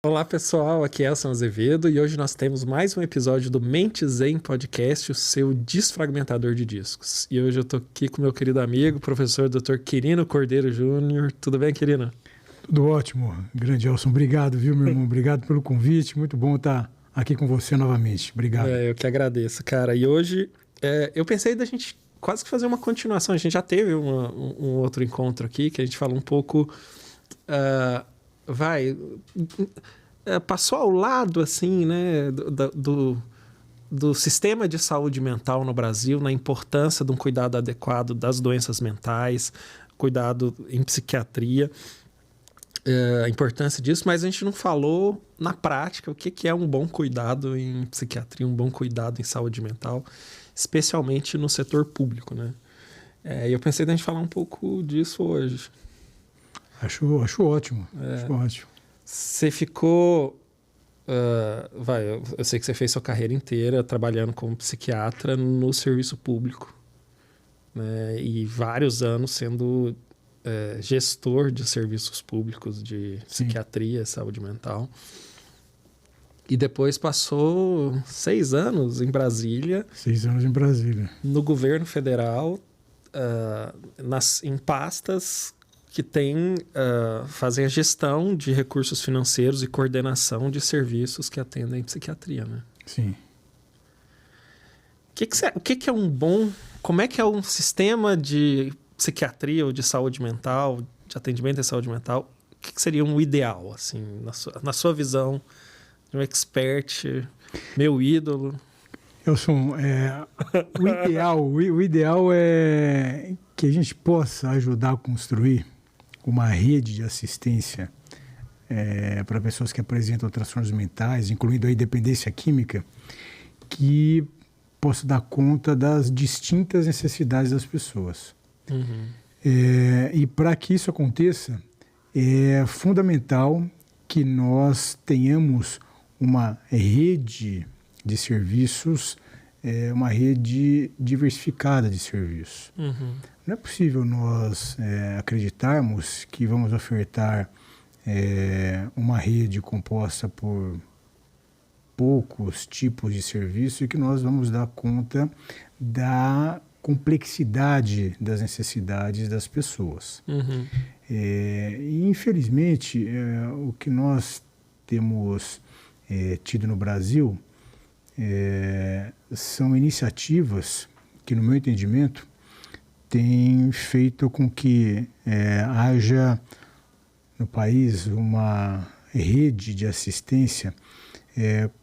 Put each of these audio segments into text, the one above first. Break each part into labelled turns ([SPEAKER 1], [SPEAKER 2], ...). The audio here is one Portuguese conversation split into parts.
[SPEAKER 1] Olá pessoal, aqui é Elson Azevedo e hoje nós temos mais um episódio do Mente Zen Podcast, o seu desfragmentador de discos. E hoje eu tô aqui com meu querido amigo, professor Dr. Quirino Cordeiro Júnior. Tudo bem, Quirino?
[SPEAKER 2] Tudo ótimo, grande Elson. Obrigado, viu, meu irmão? Obrigado pelo convite. Muito bom estar aqui com você novamente. Obrigado.
[SPEAKER 1] Eu que agradeço, cara. E hoje eu pensei da gente quase que fazer uma continuação. A gente já teve um outro encontro aqui que a gente fala um pouco... passou ao lado, assim, né, do sistema de saúde mental no Brasil, na importância de um cuidado adequado das doenças mentais, cuidado em psiquiatria, a importância disso, mas a gente não falou na prática o que é um bom cuidado em psiquiatria, um bom cuidado em saúde mental, especialmente no setor público, né? E eu pensei da gente falar um pouco disso hoje.
[SPEAKER 2] Acho ótimo. Acho ótimo.
[SPEAKER 1] Você ficou... eu sei que você fez sua carreira inteira trabalhando como psiquiatra no serviço público, né? E vários anos sendo gestor de serviços públicos de psiquiatria, saúde mental. E depois passou 6 anos em Brasília.
[SPEAKER 2] 6 anos em Brasília.
[SPEAKER 1] No governo federal, em pastas que fazem a gestão de recursos financeiros e coordenação de serviços que atendem psiquiatria, né?
[SPEAKER 2] Sim.
[SPEAKER 1] O que é um bom... Como é que é um sistema de psiquiatria ou de saúde mental, de atendimento em saúde mental? O que seria um ideal, assim, na sua visão, de um expert, meu ídolo?
[SPEAKER 2] Elson, o ideal é que a gente possa ajudar a construir uma rede de assistência para pessoas que apresentam transtornos mentais, incluindo a dependência química, que possa dar conta das distintas necessidades das pessoas.
[SPEAKER 1] Uhum.
[SPEAKER 2] E para que isso aconteça, é fundamental que nós tenhamos uma rede de serviços, uma rede diversificada de serviços.
[SPEAKER 1] Uhum.
[SPEAKER 2] Não é possível nós acreditarmos que vamos ofertar uma rede composta por poucos tipos de serviço e que nós vamos dar conta da complexidade das necessidades das pessoas.
[SPEAKER 1] Uhum.
[SPEAKER 2] E, infelizmente, o que nós temos tido no Brasil são iniciativas que, no meu entendimento, têm feito com que haja no país uma rede de assistência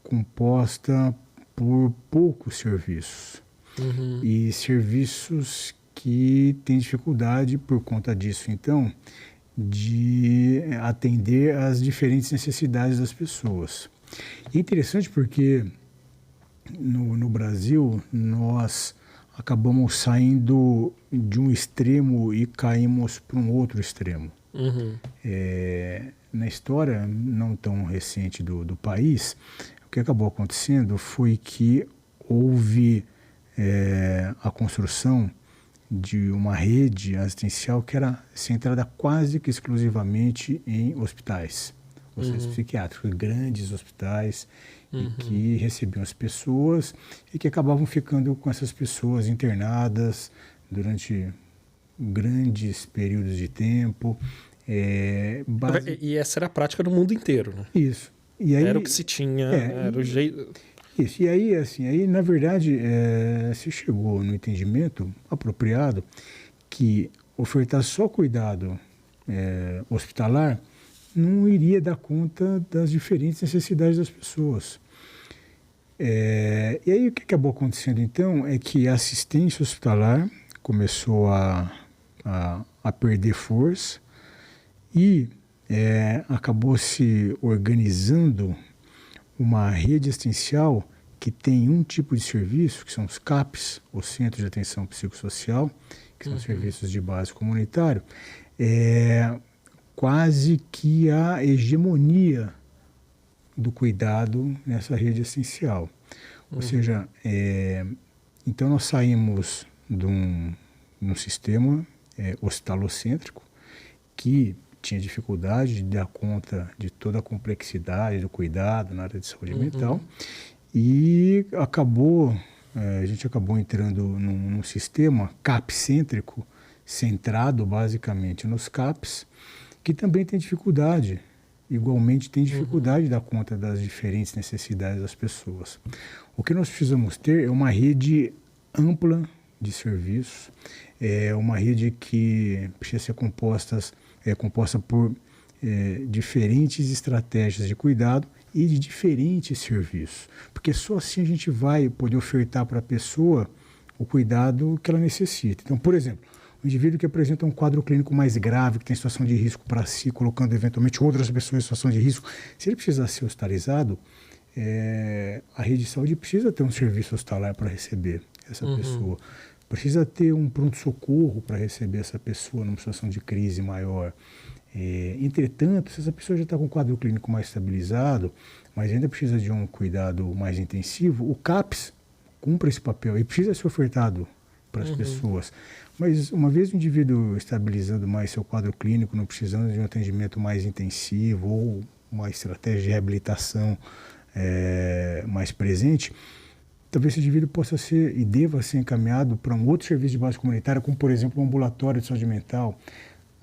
[SPEAKER 2] composta por poucos serviços.
[SPEAKER 1] Uhum.
[SPEAKER 2] E serviços que têm dificuldade, por conta disso, então, de atender às diferentes necessidades das pessoas. E é interessante porque no Brasil nós acabamos saindo de um extremo e caímos para um outro extremo.
[SPEAKER 1] Uhum.
[SPEAKER 2] Na história não tão recente do país, o que acabou acontecendo foi que houve a construção de uma rede assistencial que era centrada quase que exclusivamente em hospitais psiquiátricos, grandes hospitais, e que recebiam as pessoas e que acabavam ficando com essas pessoas internadas durante grandes períodos de tempo.
[SPEAKER 1] E essa era a prática no mundo inteiro, né?
[SPEAKER 2] Isso. E aí,
[SPEAKER 1] era o que se tinha, era o jeito...
[SPEAKER 2] Isso. E aí, assim, na verdade, se chegou no entendimento apropriado que ofertar só cuidado hospitalar não iria dar conta das diferentes necessidades das pessoas. E aí o que acabou acontecendo, então, é que a assistência hospitalar começou a perder força e acabou se organizando uma rede assistencial que tem um tipo de serviço, que são os CAPs, os Centros de Atenção Psicossocial, que são serviços de base comunitário, quase que a hegemonia do cuidado nessa rede assistencial. Ou seja, então nós saímos de um sistema hospitalocêntrico que tinha dificuldade de dar conta de toda a complexidade do cuidado na área de saúde mental, e a gente acabou entrando num sistema CAP-cêntrico, centrado basicamente nos CAPs, que também tem dificuldade, igualmente tem dificuldade de dar conta das diferentes necessidades das pessoas. O que nós precisamos ter é uma rede ampla de serviços, é uma rede que precisa ser composta por diferentes estratégias de cuidado e de diferentes serviços, porque só assim a gente vai poder ofertar para a pessoa o cuidado que ela necessita. Então, por exemplo, o indivíduo que apresenta um quadro clínico mais grave, que tem situação de risco para si, colocando eventualmente outras pessoas em situação de risco, se ele precisar ser hospitalizado, a rede de saúde precisa ter um serviço hospitalar para receber essa pessoa. Precisa ter um pronto-socorro para receber essa pessoa numa situação de crise maior. Entretanto, se essa pessoa já está com um quadro clínico mais estabilizado, mas ainda precisa de um cuidado mais intensivo, o CAPS cumpre esse papel e precisa ser ofertado para as pessoas. Mas uma vez o indivíduo estabilizando mais seu quadro clínico, não precisando de um atendimento mais intensivo ou uma estratégia de reabilitação mais presente, talvez esse indivíduo possa ser e deva ser encaminhado para um outro serviço de base comunitária, como, por exemplo, um ambulatório de saúde mental.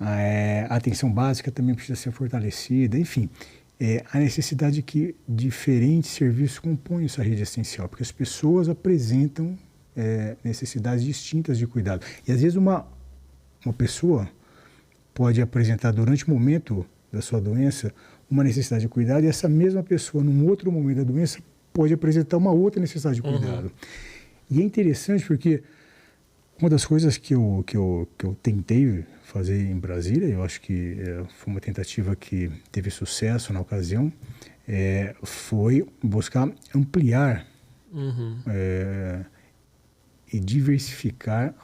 [SPEAKER 2] A atenção básica também precisa ser fortalecida. Enfim, a necessidade que diferentes serviços compõem essa rede essencial, porque as pessoas apresentam necessidades distintas de cuidado. E, às vezes, uma pessoa pode apresentar, durante o momento da sua doença, uma necessidade de cuidado, e essa mesma pessoa, num outro momento da doença, pode apresentar uma outra necessidade de cuidado. E é interessante porque uma das coisas que eu tentei fazer em Brasília, eu acho que foi uma tentativa que teve sucesso na ocasião, foi buscar ampliar e diversificar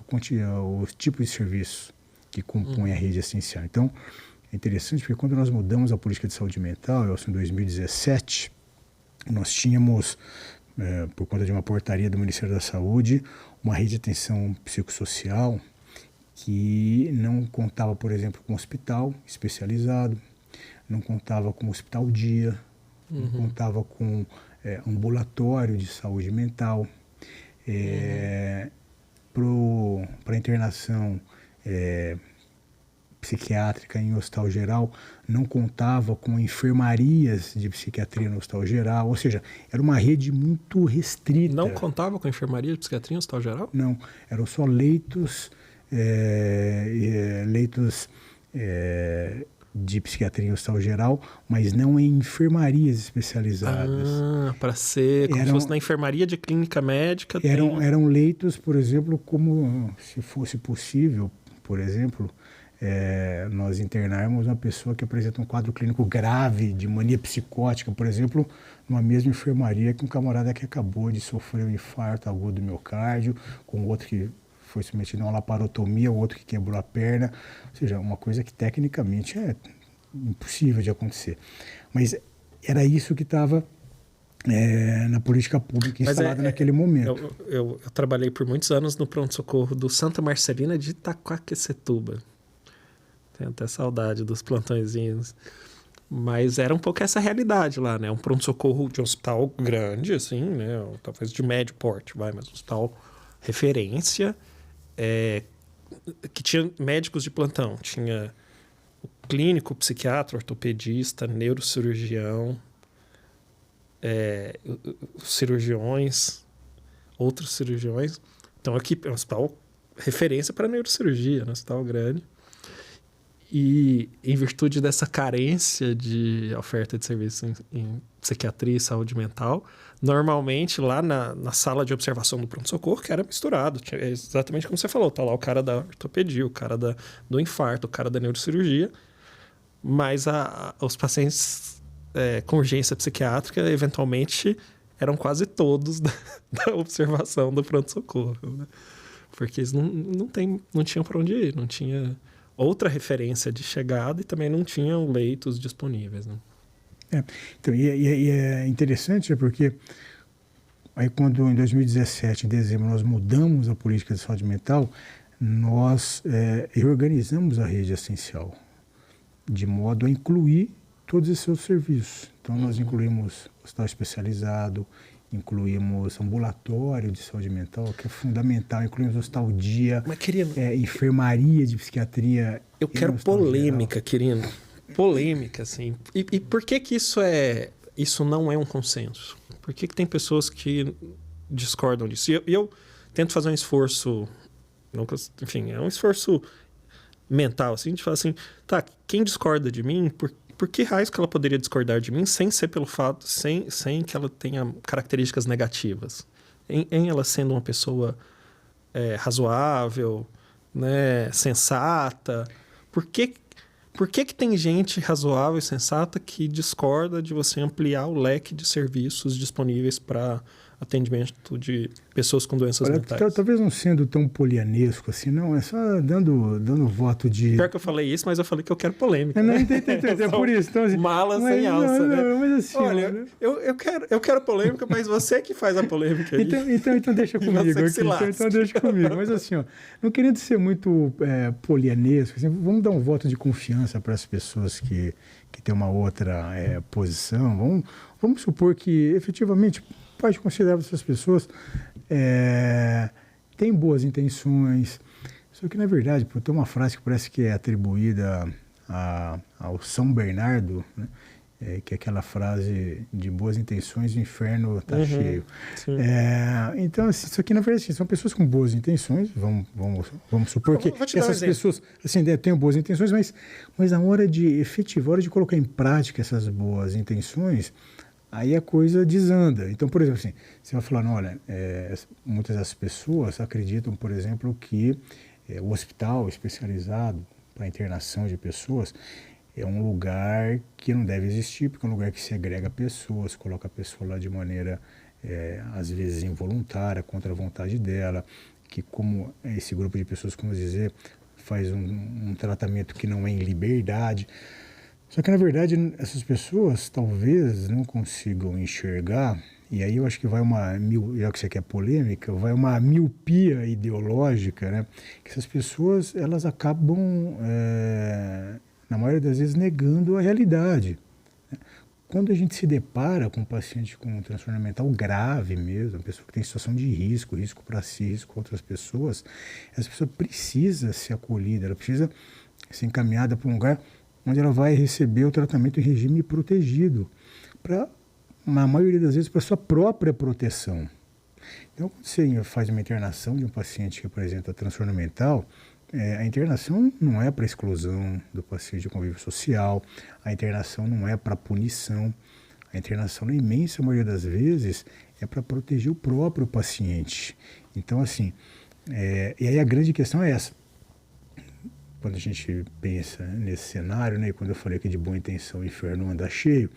[SPEAKER 2] os tipos de serviços que compõem a rede essencial. Então, é interessante porque quando nós mudamos a política de saúde mental, em 2017, nós tínhamos, por conta de uma portaria do Ministério da Saúde, uma rede de atenção psicossocial que não contava, por exemplo, com hospital especializado, não contava com hospital dia, não contava com ambulatório de saúde mental, para internação psiquiátrica em hospital geral, não contava com enfermarias de psiquiatria no hospital geral, ou seja, era uma rede muito restrita.
[SPEAKER 1] Não contava com enfermaria de psiquiatria no hospital geral?
[SPEAKER 2] Não, eram só leitos de psiquiatria em hospital geral, mas não em enfermarias especializadas.
[SPEAKER 1] Para ser como se fosse na enfermaria de clínica médica.
[SPEAKER 2] Eram leitos, por exemplo, como se fosse possível, por exemplo, nós internarmos uma pessoa que apresenta um quadro clínico grave de mania psicótica, por exemplo, numa mesma enfermaria que um camarada que acabou de sofrer um infarto agudo do miocárdio, com outro que foi submetido a uma laparotomia, o outro que quebrou a perna, ou seja, uma coisa que tecnicamente é impossível de acontecer. Mas era isso que estava na política pública instalada naquele momento.
[SPEAKER 1] Eu trabalhei por muitos anos no pronto-socorro do Santa Marcelina de Itaquaquecetuba. Tenho até saudade dos plantõezinhos. Mas era um pouco essa realidade lá, né? Um pronto-socorro de um hospital grande, assim, né? Talvez de médio porte, mas um hospital referência, que tinha médicos de plantão. Tinha o clínico, psiquiatra, ortopedista, neurocirurgião, cirurgiões, outros cirurgiões. Então aqui é um hospital referência para neurocirurgia, né? Um hospital grande. E em virtude dessa carência de oferta de serviço em psiquiatria e saúde mental, normalmente lá na sala de observação do pronto-socorro, que era misturado. É exatamente como você falou, tá lá o cara da ortopedia, o cara do infarto, o cara da neurocirurgia, mas os pacientes com urgência psiquiátrica, eventualmente, eram quase todos da observação do pronto-socorro, né? Porque eles não tinham para onde ir, não tinha outra referência de chegada e também não tinham leitos disponíveis, né?
[SPEAKER 2] Então, e é interessante porque aí quando em 2017, em dezembro, nós mudamos a política de saúde mental, nós reorganizamos a rede essencial. de modo a incluir todos esses seus serviços. Então, nós incluímos hospital especializado, incluímos ambulatório de saúde mental, que é fundamental, incluímos hospital dia,
[SPEAKER 1] Mas, querido,
[SPEAKER 2] enfermaria de psiquiatria.
[SPEAKER 1] eu quero polêmica, querido. Polêmica, assim. E por que que isso não é um consenso? Por que que tem pessoas que discordam disso? E eu tento fazer um esforço, enfim, é um esforço mental, assim, de falar assim, tá, quem discorda de mim, por que raios que ela poderia discordar de mim sem ser pelo fato, sem que ela tenha características negativas? Em ela sendo uma pessoa razoável, né, sensata. Por que tem gente razoável e sensata que discorda de você ampliar o leque de serviços disponíveis para atendimento de pessoas com doenças mentais?
[SPEAKER 2] Talvez não sendo tão polianesco assim, não, é só dando voto de...
[SPEAKER 1] Pior que eu falei isso, mas eu falei que eu quero polêmica.
[SPEAKER 2] Não, é por isso. Então, assim,
[SPEAKER 1] mala sem alça, né?
[SPEAKER 2] Mas assim,
[SPEAKER 1] olha, eu quero polêmica, mas você que faz a polêmica aí.
[SPEAKER 2] Então deixa comigo. Então deixa comigo. Mas assim, ó, não querendo ser muito polianesco, assim, vamos dar um voto de confiança para as pessoas que têm uma outra posição. Vamos supor que, efetivamente, pode considerar essas pessoas têm boas intenções. Só que, na verdade, tem uma frase que parece que é atribuída ao São Bernardo, né? Que é aquela frase de boas intenções, o inferno está cheio. Então, assim, isso aqui, na verdade, são pessoas com boas intenções, vamos supor que essas pessoas assim, tenham boas intenções, mas na hora de efetivar, a hora de colocar em prática essas boas intenções, aí a coisa desanda. Então, por exemplo, assim, você vai falar, não, olha, muitas das pessoas acreditam, por exemplo, que o hospital especializado para internação de pessoas é um lugar que não deve existir, porque é um lugar que segrega pessoas, coloca a pessoa lá de maneira, às vezes, involuntária, contra a vontade dela, que como esse grupo de pessoas, como dizer, faz um tratamento que não é em liberdade. Só que, na verdade, essas pessoas talvez não consigam enxergar, e aí eu acho que vai já que você quer polêmica, vai uma miopia ideológica, né? Que essas pessoas, elas acabam, na maioria das vezes, negando a realidade. Quando a gente se depara com um paciente com um transtorno mental grave mesmo, uma pessoa que tem situação de risco para si, risco para outras pessoas, essa pessoa precisa ser acolhida, ela precisa ser encaminhada para um lugar onde ela vai receber o tratamento em regime protegido, na maioria das vezes, para sua própria proteção. Então, quando você faz uma internação de um paciente que apresenta transtorno mental, a internação não é para exclusão do paciente de convívio social, a internação não é para punição, a internação, na imensa maioria das vezes, é para proteger o próprio paciente. Então, assim, e aí a grande questão é essa. Quando a gente pensa nesse cenário, né, e quando eu falei aqui de boa intenção, o inferno anda cheio,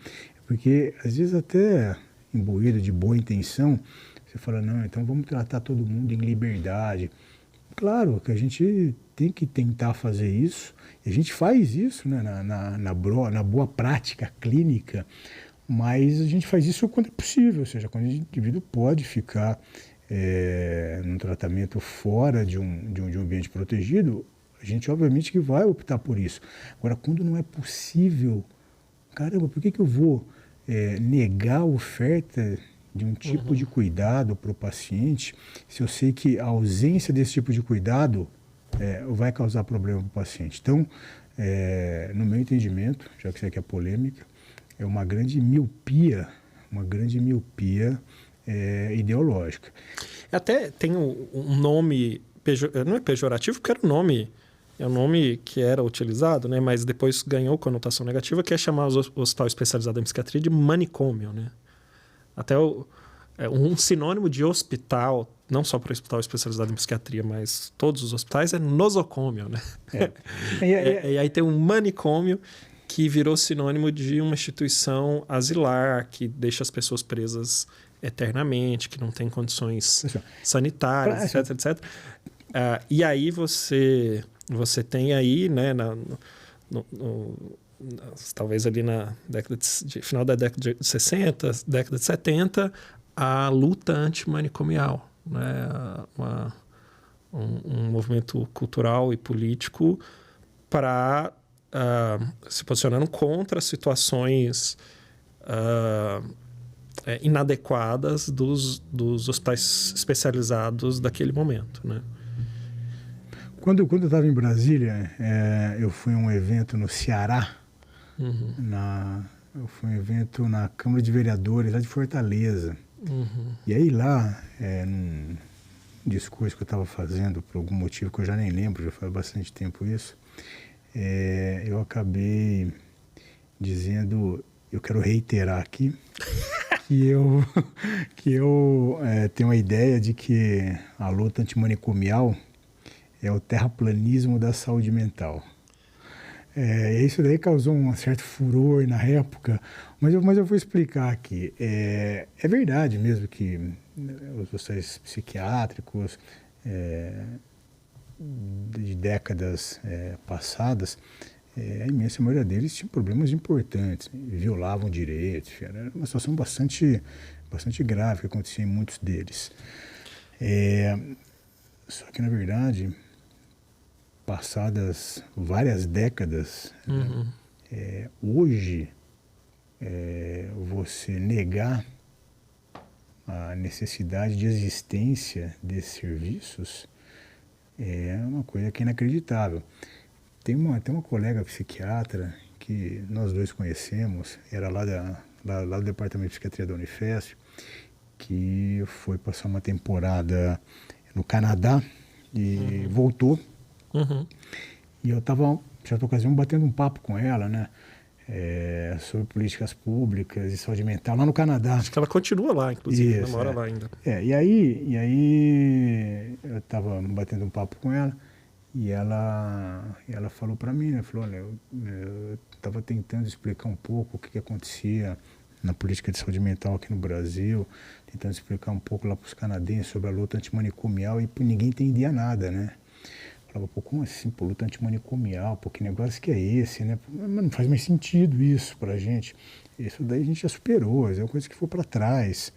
[SPEAKER 2] porque às vezes até imbuído de boa intenção, você fala, não, então vamos tratar todo mundo em liberdade. Claro que a gente tem que tentar fazer isso, e a gente faz isso, né, na boa prática clínica, mas a gente faz isso quando é possível, ou seja, quando o indivíduo pode ficar num tratamento fora de um ambiente protegido, a gente obviamente que vai optar por isso. Agora, quando não é possível, caramba, por que eu vou negar a oferta de um tipo de cuidado para o paciente se eu sei que a ausência desse tipo de cuidado vai causar problema para o paciente? Então, no meu entendimento, já que isso aqui é polêmica, é uma grande miopia ideológica.
[SPEAKER 1] Até tem um nome, não é pejorativo, porque era um nome... É um nome que era utilizado, né, mas depois ganhou conotação negativa, que é chamar o hospital especializado em psiquiatria de manicômio, né? Até um sinônimo de hospital, não só para o hospital especializado em psiquiatria, mas todos os hospitais, é nosocômio, né? E aí tem um manicômio que virou sinônimo de uma instituição asilar, que deixa as pessoas presas eternamente, que não tem condições sanitárias, etc. E aí você tem aí, né, talvez ali na final da década de 60, década de 70, a luta antimanicomial, né, um movimento cultural e político para se posicionando contra situações inadequadas dos hospitais especializados daquele momento, né?
[SPEAKER 2] Quando eu estava em Brasília, eu fui a um evento no Ceará.
[SPEAKER 1] Uhum.
[SPEAKER 2] Eu fui a um evento na Câmara de Vereadores, lá de Fortaleza.
[SPEAKER 1] Uhum.
[SPEAKER 2] E aí lá, num discurso que eu estava fazendo, por algum motivo que eu já nem lembro, já faz bastante tempo isso, eu acabei dizendo, eu quero reiterar aqui, que eu tenho a ideia de que a luta antimanicomial é o terraplanismo da saúde mental. Isso daí causou um certo furor na época, mas eu vou explicar aqui. É verdade mesmo que os hospitais psiquiátricos de décadas passadas, a imensa maioria deles tinha problemas importantes, violavam direitos, era uma situação bastante grave que acontecia em muitos deles. Só que, na verdade, passadas várias décadas,
[SPEAKER 1] Uhum.
[SPEAKER 2] hoje você negar a necessidade de existência desses serviços é uma coisa que é inacreditável. Tem uma colega psiquiatra que nós dois conhecemos, era lá do Departamento de Psiquiatria da Unifesp, que foi passar uma temporada no Canadá e voltou.
[SPEAKER 1] Uhum.
[SPEAKER 2] E eu estava, certa ocasião, batendo um papo com ela, né? Sobre políticas públicas e saúde mental lá no Canadá.
[SPEAKER 1] Acho que ela continua lá, inclusive, ela
[SPEAKER 2] Isso,
[SPEAKER 1] mora lá ainda.
[SPEAKER 2] E aí eu estava batendo um papo com ela e ela falou para mim, né? Falou, olha, eu estava tentando explicar um pouco o que acontecia na política de saúde mental aqui no Brasil, tentando explicar um pouco lá para os canadenses sobre a luta antimanicomial e ninguém entendia nada, né? Falava, pô, como assim, pô, luta antimanicomial, pô, que negócio que é esse, né? Mas não faz mais sentido isso pra gente. Isso daí a gente já superou, é uma coisa que foi para trás.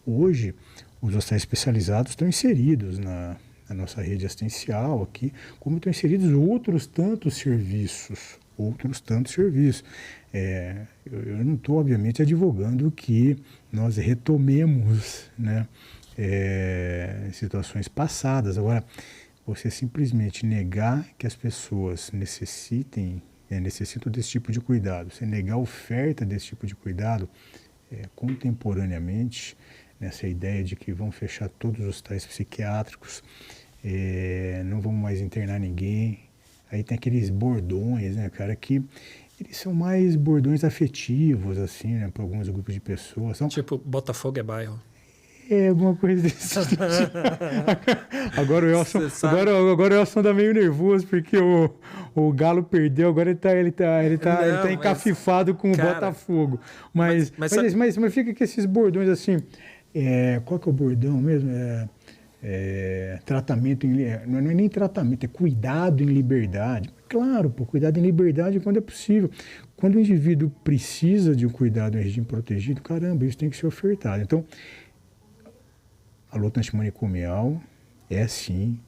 [SPEAKER 2] Hoje, os hospitais especializados estão inseridos na nossa rede assistencial aqui, como estão inseridos outros tantos serviços. Eu não estou, obviamente, advogando que nós retomemos, né, situações passadas. Agora, você simplesmente negar que as pessoas necessitam desse tipo de cuidado, você negar a oferta desse tipo de cuidado contemporaneamente, nessa ideia de que vão fechar todos os hospitais psiquiátricos, não vão mais internar ninguém. Aí tem aqueles bordões, né, cara, que eles são mais bordões afetivos, assim, né, para alguns grupos de pessoas.
[SPEAKER 1] Tipo, Botafogo é bairro.
[SPEAKER 2] Alguma coisa desse tipo. Agora o Elson tá meio nervoso porque o Galo perdeu, agora ele tá encafifado com o Botafogo. Mas fica com esses bordões assim. Qual que é o bordão mesmo? Tratamento não é nem tratamento, é cuidado em liberdade. Claro, pô, cuidado em liberdade quando é possível. Quando o indivíduo precisa de um cuidado em regime protegido, caramba, isso tem que ser ofertado. Então, a luta antimanicomial é, sim,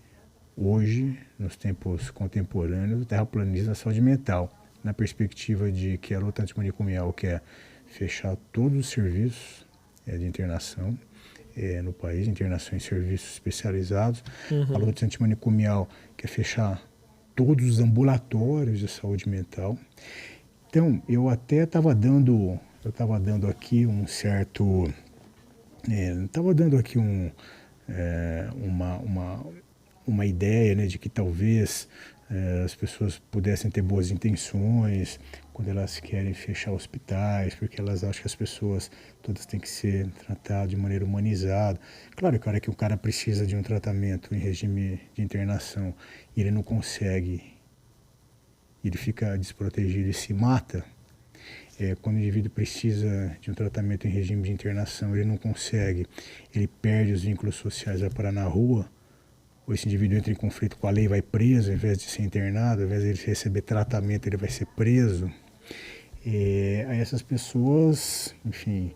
[SPEAKER 2] hoje, nos tempos contemporâneos, o terraplanismo da saúde mental, na perspectiva de que a luta antimanicomial quer fechar todos os serviços de internação no país, internação em serviços especializados. A luta antimanicomial quer fechar todos os ambulatórios de saúde mental. Então, eu até estava dando aqui um certo... estava dando aqui uma ideia, né, de que talvez as pessoas pudessem ter boas intenções quando elas querem fechar hospitais, porque elas acham que as pessoas todas têm que ser tratadas de maneira humanizada. Claro, cara, que o cara precisa de um tratamento em regime de internação e ele não consegue, ele fica desprotegido e se mata. Quando o indivíduo precisa de um tratamento em regime de internação, ele não consegue, ele perde os vínculos sociais, vai parar na rua, ou esse indivíduo entra em conflito com a lei, vai preso, ao invés de ser internado, ao invés de ele receber tratamento, ele vai ser preso. Aí essas pessoas, enfim,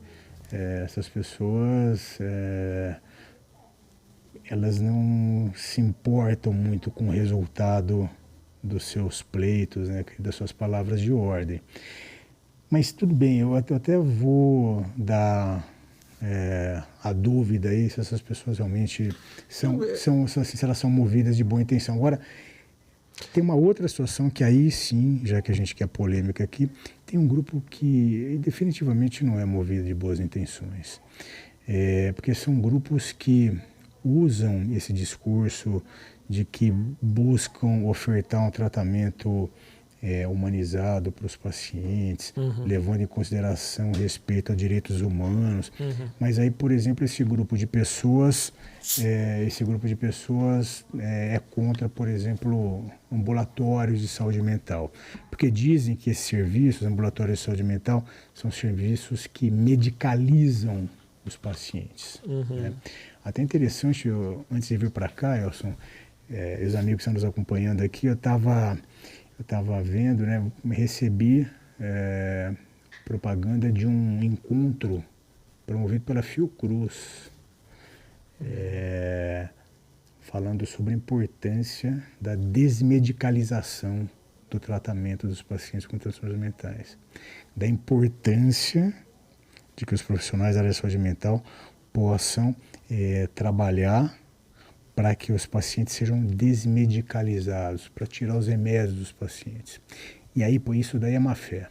[SPEAKER 2] elas não se importam muito com o resultado dos seus pleitos, né, das suas palavras de ordem. Mas tudo bem, eu até vou dar a dúvida aí se essas pessoas realmente se elas são movidas de boa intenção. Agora, tem uma outra situação que aí sim, já que a gente quer polêmica aqui, tem um grupo que definitivamente não é movido de boas intenções. Porque são grupos que usam esse discurso de que buscam ofertar um tratamento humanizado para os pacientes, levando em consideração o respeito a direitos humanos. Mas aí, por exemplo, esse grupo de pessoas é contra, por exemplo, ambulatórios de saúde mental, porque dizem que esses serviços, ambulatórios de saúde mental, são serviços que medicalizam os pacientes. Né? Até interessante, antes de vir para cá, Elson, os amigos que estão nos acompanhando aqui, eu estava vendo, né, recebi propaganda de um encontro promovido pela Fiocruz, falando sobre a importância da desmedicalização do tratamento dos pacientes com transtornos mentais, da importância de que os profissionais da área de saúde mental possam trabalhar para que os pacientes sejam desmedicalizados, para tirar os remédios dos pacientes. E aí, pô, isso daí é má fé.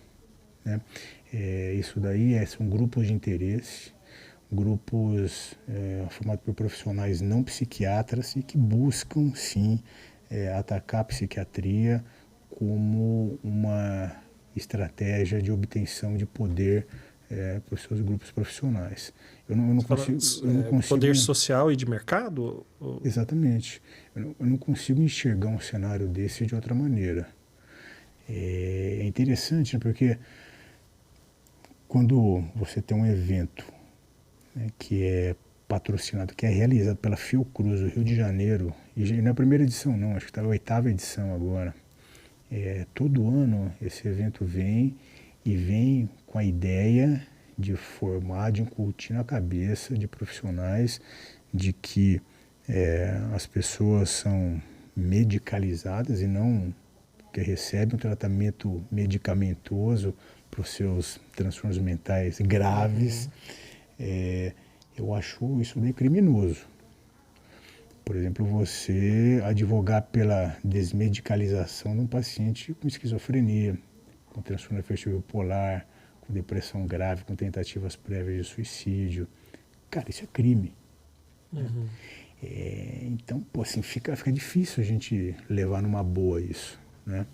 [SPEAKER 2] Né? Isso daí são grupos de interesse, grupos formados por profissionais não psiquiatras e que buscam, sim, atacar a psiquiatria como uma estratégia de obtenção de poder para os seus grupos profissionais. Eu não consigo...
[SPEAKER 1] Poder social e de mercado?
[SPEAKER 2] Exatamente. Eu não consigo enxergar um cenário desse de outra maneira. É interessante, né, porque quando você tem um evento, né, que é patrocinado, que é realizado pela Fiocruz, do Rio de Janeiro, e não é a primeira edição não, acho que está a 8ª edição agora. Todo ano esse evento vem com a ideia de formar, de incutir na cabeça de profissionais de que as pessoas são medicalizadas e não que recebem um tratamento medicamentoso para os seus transtornos mentais graves. Eu acho isso bem criminoso. Por exemplo, você advogar pela desmedicalização de um paciente com esquizofrenia, com transtorno afetivo bipolar, com depressão grave, com tentativas prévias de suicídio. Cara, isso é crime. Então, pô, assim, fica difícil a gente levar numa boa isso. Né?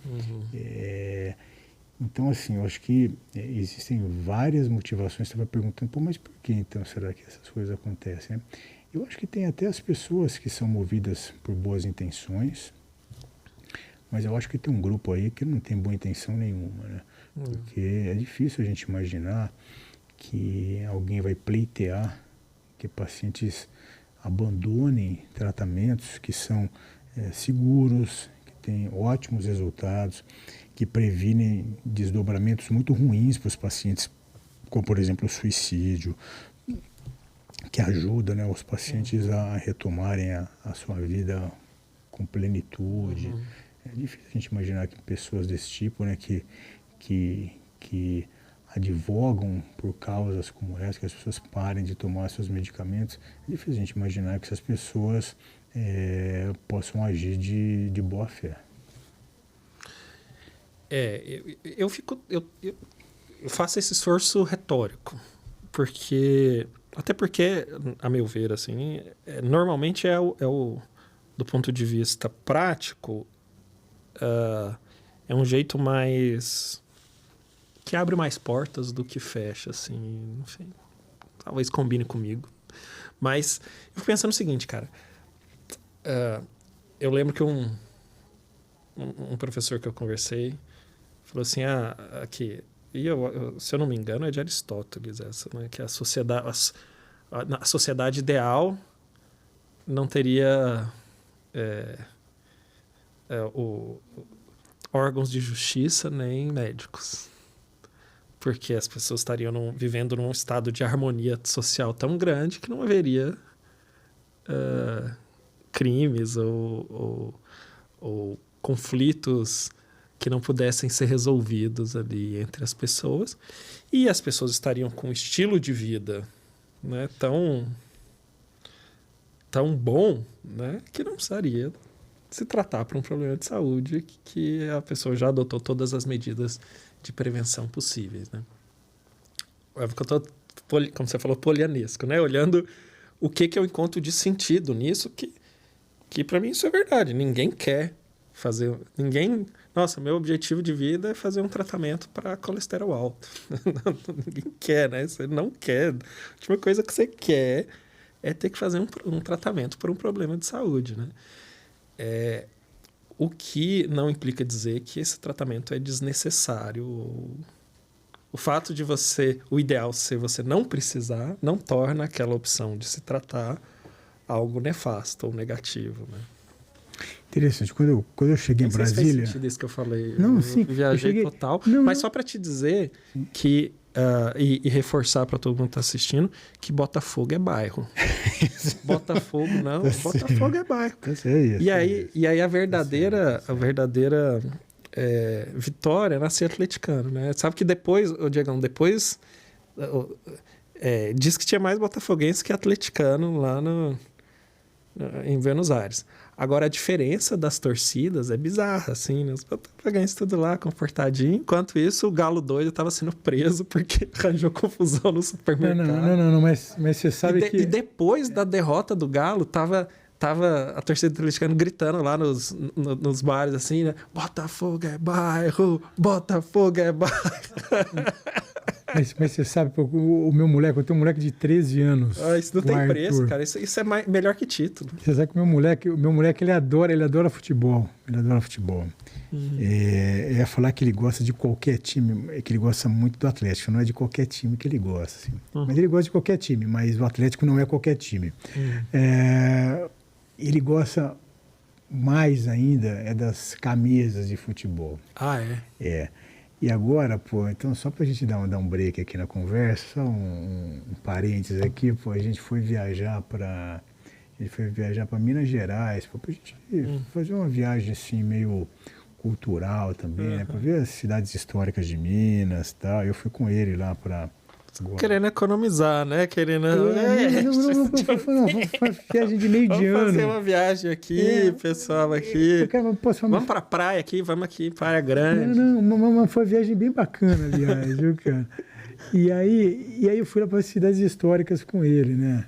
[SPEAKER 2] Então, assim, eu acho que existem várias motivações. Você vai perguntando, pô, mas por que então será que essas coisas acontecem? Né? Eu acho que tem até as pessoas que são movidas por boas intenções, mas eu acho que tem um grupo aí que não tem boa intenção nenhuma, né? Porque é difícil a gente imaginar que alguém vai pleitear que pacientes abandonem tratamentos que são seguros, que têm ótimos resultados, que previnem desdobramentos muito ruins para os pacientes, como, por exemplo, o suicídio, que ajuda, né, os pacientes a retomarem a sua vida com plenitude. É difícil a gente imaginar que pessoas desse tipo, né, que advogam por causas como essa, que as pessoas parem de tomar seus medicamentos, é difícil a gente imaginar que essas pessoas possam agir de boa fé.
[SPEAKER 1] Eu faço esse esforço retórico, até porque, a meu ver, assim, normalmente do ponto de vista prático, é um jeito mais que abre mais portas do que fecha, assim, enfim, talvez combine comigo. Mas eu fico pensando o seguinte, cara, eu lembro que um professor que eu conversei falou assim, aqui, e se eu não me engano é de Aristóteles essa, né, que a sociedade ideal não teria órgãos de justiça nem médicos, porque as pessoas estariam vivendo num estado de harmonia social tão grande que não haveria crimes ou conflitos que não pudessem ser resolvidos ali entre as pessoas, e as pessoas estariam com um estilo de vida, né, tão bom, né, que não precisaria se tratar para um problema de saúde que a pessoa já adotou todas as medidas de prevenção possíveis, né. Eu tô, como você falou, polianesco, né, olhando o que eu encontro de sentido nisso, que para mim isso é verdade. Ninguém quer fazer... Nossa, meu objetivo de vida é fazer um tratamento para colesterol alto. Ninguém quer, né? Você não quer. A última coisa que você quer é ter que fazer um tratamento para um problema de saúde, né? O que não implica dizer que esse tratamento é desnecessário. O fato de o ideal ser você não precisar, não torna aquela opção de se tratar algo nefasto ou negativo, né?
[SPEAKER 2] Interessante. Quando eu cheguei em Brasília...
[SPEAKER 1] Não sei se faz sentido isso que eu falei.
[SPEAKER 2] Não,
[SPEAKER 1] eu
[SPEAKER 2] sim.
[SPEAKER 1] Viajei total. Mas só para te dizer que... e reforçar para todo mundo que está assistindo que Botafogo é bairro. Botafogo não. Tá Botafogo é bairro.
[SPEAKER 2] Tá certo.
[SPEAKER 1] E aí a verdadeira vitória nasce atleticano, né? Sabe que depois, Diegão, diz que tinha mais botafoguense que atleticano lá em Buenos Aires. Agora, a diferença das torcidas é bizarra, assim, né? Os botafoguenses tudo lá, comportadinho. Enquanto isso, o Galo doido estava sendo preso porque arranjou confusão no supermercado.
[SPEAKER 2] Não, mas você sabe que...
[SPEAKER 1] E depois da derrota do Galo, tava a torcida do atleticano gritando lá nos bares, assim, né? Botafogo é bairro! Botafogo é bairro!
[SPEAKER 2] Mas você sabe, o meu moleque, eu tenho um moleque de 13 anos.
[SPEAKER 1] Isso não tem preço, cara. Isso é melhor que título.
[SPEAKER 2] Você sabe que o meu moleque ele adora futebol. Ele adora futebol. Eu ia falar que ele gosta de qualquer time, que ele gosta muito do Atlético. Não é de qualquer time que ele gosta. Assim. Mas ele gosta de qualquer time, mas o Atlético não é qualquer time. Ele gosta mais ainda das camisas de futebol.
[SPEAKER 1] Ah, é?
[SPEAKER 2] E agora, então só pra gente dar um break aqui na conversa, só um parênteses aqui, a gente foi viajar para Minas Gerais, pra gente fazer uma viagem assim meio cultural também, né, para ver as cidades históricas de Minas, tal. Eu fui com ele lá para
[SPEAKER 1] querendo economizar, né? Querendo...
[SPEAKER 2] viagem de meio de ano.
[SPEAKER 1] Vamos fazer uma viagem aqui, pessoal, aqui. Vamos pra praia aqui, vamos aqui, Praia Grande.
[SPEAKER 2] Não, foi uma viagem bem bacana, aliás, viu, cara? E aí eu fui lá para as cidades históricas com ele, né?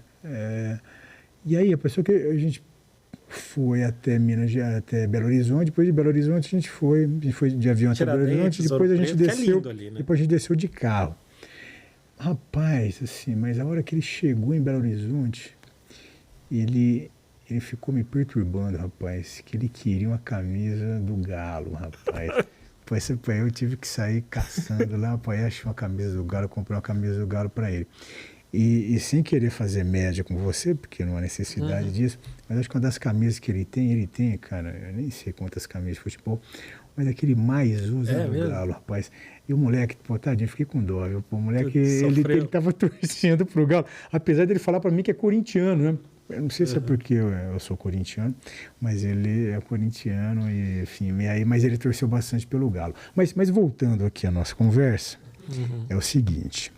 [SPEAKER 2] E aí, a pessoa que a gente foi até até Belo Horizonte, depois de Belo Horizonte a gente foi de avião até Belo Horizonte, depois a gente desceu, ali, né? Depois a gente desceu de carro. Rapaz, assim, mas a hora que ele chegou em Belo Horizonte, ele ficou me perturbando, rapaz, que ele queria uma camisa do Galo, rapaz. Eu tive que sair caçando lá, rapaz, achei uma camisa do Galo, comprei uma camisa do Galo para ele. E sem querer fazer média com você, porque não há necessidade disso, mas acho que uma das camisas que ele tem, cara, eu nem sei quantas camisas de futebol, mas aquele mais usa do mesmo? Galo, rapaz. E o moleque, tadinho, fiquei com dó, viu? O moleque, ele tava torcendo pro Galo, apesar dele falar para mim que é corintiano, né? Eu não sei se é porque eu sou corintiano, mas ele é corintiano, e, enfim, mas ele torceu bastante pelo Galo. Mas voltando aqui à nossa conversa, é o seguinte,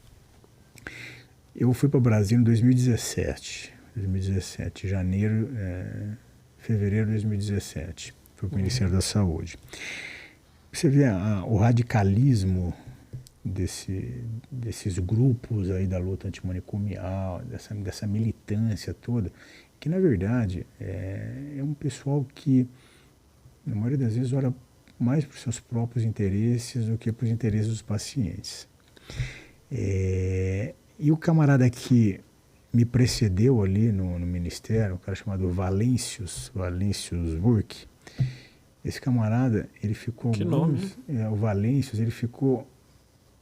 [SPEAKER 2] eu fui para o Brasil em 2017, fevereiro de 2017, fui para o Ministério da Saúde. Você vê o radicalismo desses grupos aí da luta antimanicomial, dessa militância toda, que na verdade é um pessoal que, na maioria das vezes, olha mais para os seus próprios interesses do que para os interesses dos pacientes. E o camarada que me precedeu ali no Ministério, um cara chamado Valêncios Burke, esse camarada, ele ficou o Valêncios, ele ficou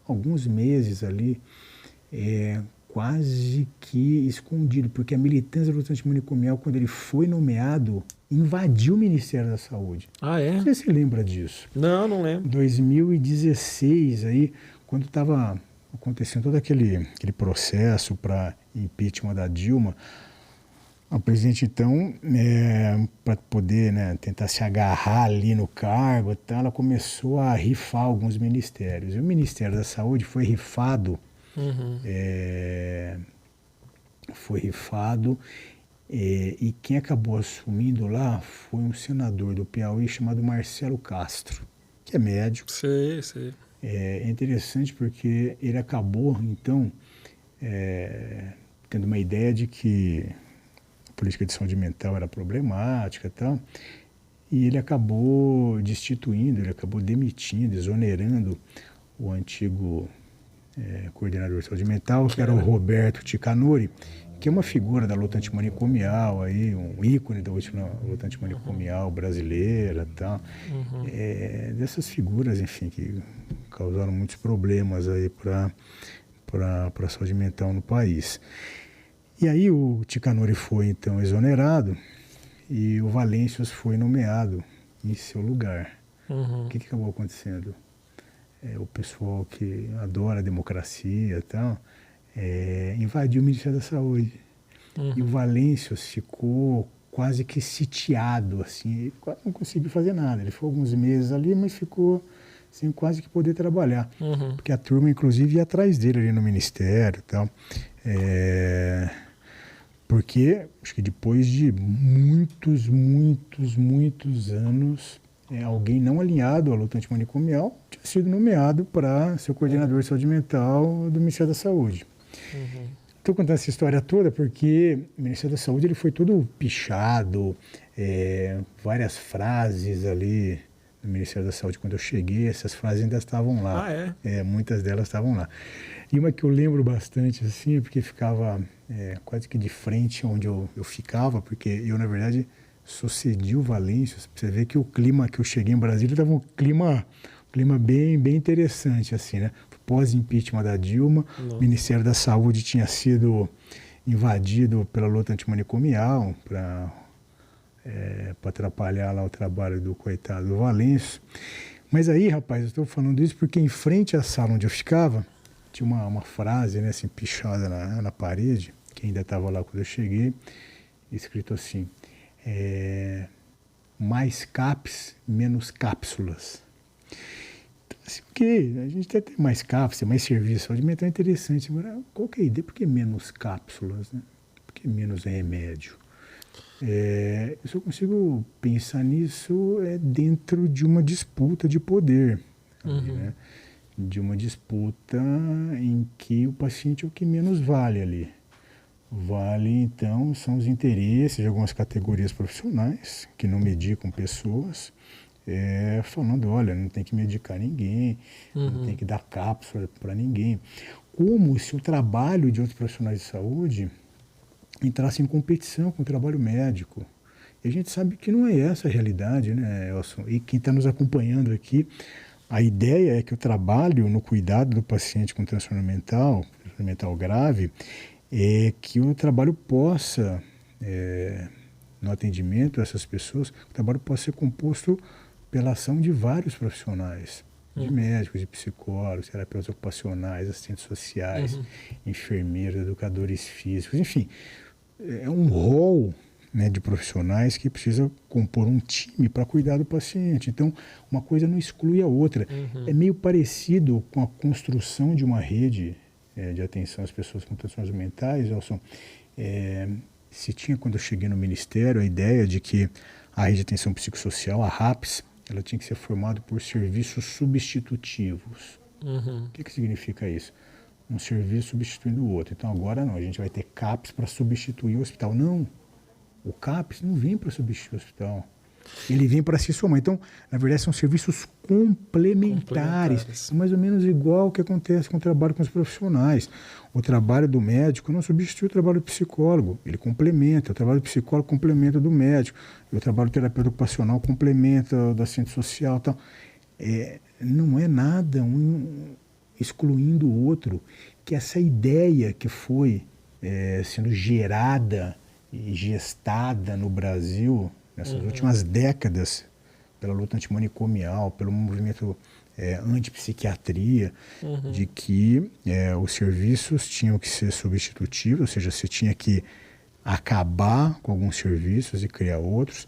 [SPEAKER 2] alguns meses ali quase que escondido, porque a militância do luta antimanicomial, quando ele foi nomeado, invadiu o Ministério da Saúde.
[SPEAKER 1] Ah, é?
[SPEAKER 2] Você se lembra disso?
[SPEAKER 1] Não lembro.
[SPEAKER 2] 2016, aí, quando estava acontecendo todo aquele processo para impeachment da Dilma, O presidente, então, para poder, né, tentar se agarrar ali no cargo, então, ela começou a rifar alguns ministérios. E o Ministério da Saúde foi rifado,
[SPEAKER 1] Uhum.
[SPEAKER 2] foi rifado, e quem acabou assumindo lá foi um senador do Piauí chamado Marcelo Castro, que é médico.
[SPEAKER 1] Sei, sei.
[SPEAKER 2] É interessante porque ele acabou, então, tendo uma ideia de que a política de saúde mental era problemática e tal, e ele acabou destituindo, ele acabou demitindo, exonerando o antigo coordenador de saúde mental, que era o Roberto Ticanori, que é uma figura da luta antimanicomial, aí, um ícone da luta antimanicomial brasileira, tal. Dessas figuras, enfim, que causaram muitos problemas aí para a saúde mental no país. E aí o Ticanori foi então exonerado e o Valêncios foi nomeado em seu lugar. O que acabou acontecendo? O pessoal que adora a democracia e tal, invadiu o Ministério da Saúde. E o Valêncios ficou quase que sitiado, assim, ele quase não conseguiu fazer nada. Ele ficou alguns meses ali, mas ficou sem quase que poder trabalhar. Porque a turma, inclusive, ia atrás dele ali no Ministério e tal. Porque acho que depois de muitos anos, alguém não alinhado à luta antimanicomial tinha sido nomeado para ser o coordenador de saúde mental do Ministério da Saúde. Estou contando essa história toda porque o Ministério da Saúde ele foi todo pichado, várias frases ali no Ministério da Saúde. Quando eu cheguei, essas frases ainda estavam lá.
[SPEAKER 1] Ah, é?
[SPEAKER 2] Muitas delas estavam lá. E uma que eu lembro bastante, assim, porque ficava quase que de frente onde eu ficava, porque eu, na verdade, sucedi o Valêncios. Pra você ver que o clima que eu cheguei em Brasília estava um clima bem interessante, assim, né? Pós-impeachment da Dilma, o Ministério da Saúde tinha sido invadido pela luta antimanicomial para atrapalhar lá o trabalho do coitado do Valêncios. Mas aí, rapaz, eu estou falando isso porque em frente à sala onde eu ficava, tinha uma frase, né, assim, pichada na parede, que ainda estava lá quando eu cheguei, escrito assim, mais CAPS, menos cápsulas. Então, assim, ok, a gente até tem mais cápsulas, mais serviço, saúde mental é interessante, mas qual que é a ideia? Por que menos cápsulas, né? Por que menos remédio? Eu só consigo pensar nisso dentro de uma disputa de poder, ali, né? De uma disputa em que o paciente é o que menos vale ali. Vale, então, são os interesses de algumas categorias profissionais que não medicam pessoas, falando, olha, não tem que medicar ninguém, não tem que dar cápsula para ninguém. Como se o trabalho de outros profissionais de saúde entrasse em competição com o trabalho médico. E a gente sabe que não é essa a realidade, né, Elson? E quem está nos acompanhando aqui, a ideia é que o trabalho no cuidado do paciente com transtorno mental grave, é que o trabalho possa, no atendimento a essas pessoas, o trabalho possa ser composto pela ação de vários profissionais, de médicos, de psicólogos, terapeutas ocupacionais, assistentes sociais, enfermeiros, educadores físicos, enfim, é um rol, né, de profissionais que precisa compor um time para cuidar do paciente. Então, uma coisa não exclui a outra. É meio parecido com a construção de uma rede de atenção às pessoas com transtornos mentais, Elson. Se tinha, quando eu cheguei no Ministério, a ideia de que a rede de atenção psicossocial, a RAPS, ela tinha que ser formada por serviços substitutivos. O que significa isso? Um serviço substituindo o outro. Então, agora não, a gente vai ter CAPS para substituir o hospital. Não, o CAPS não vem para substituir o hospital. Ele vem para se somar. Então, na verdade, são serviços complementares. É mais ou menos igual o que acontece com o trabalho com os profissionais. O trabalho do médico não substitui o trabalho do psicólogo, ele complementa. O trabalho do psicólogo complementa do médico. E o trabalho do terapeuta ocupacional complementa do assistente social. Tal. Não é nada um excluindo o outro, que essa ideia que foi sendo gerada e gestada no Brasil nessas últimas décadas pela luta antimanicomial, pelo movimento antipsiquiatria, de que os serviços tinham que ser substitutivos, ou seja, você tinha que acabar com alguns serviços e criar outros,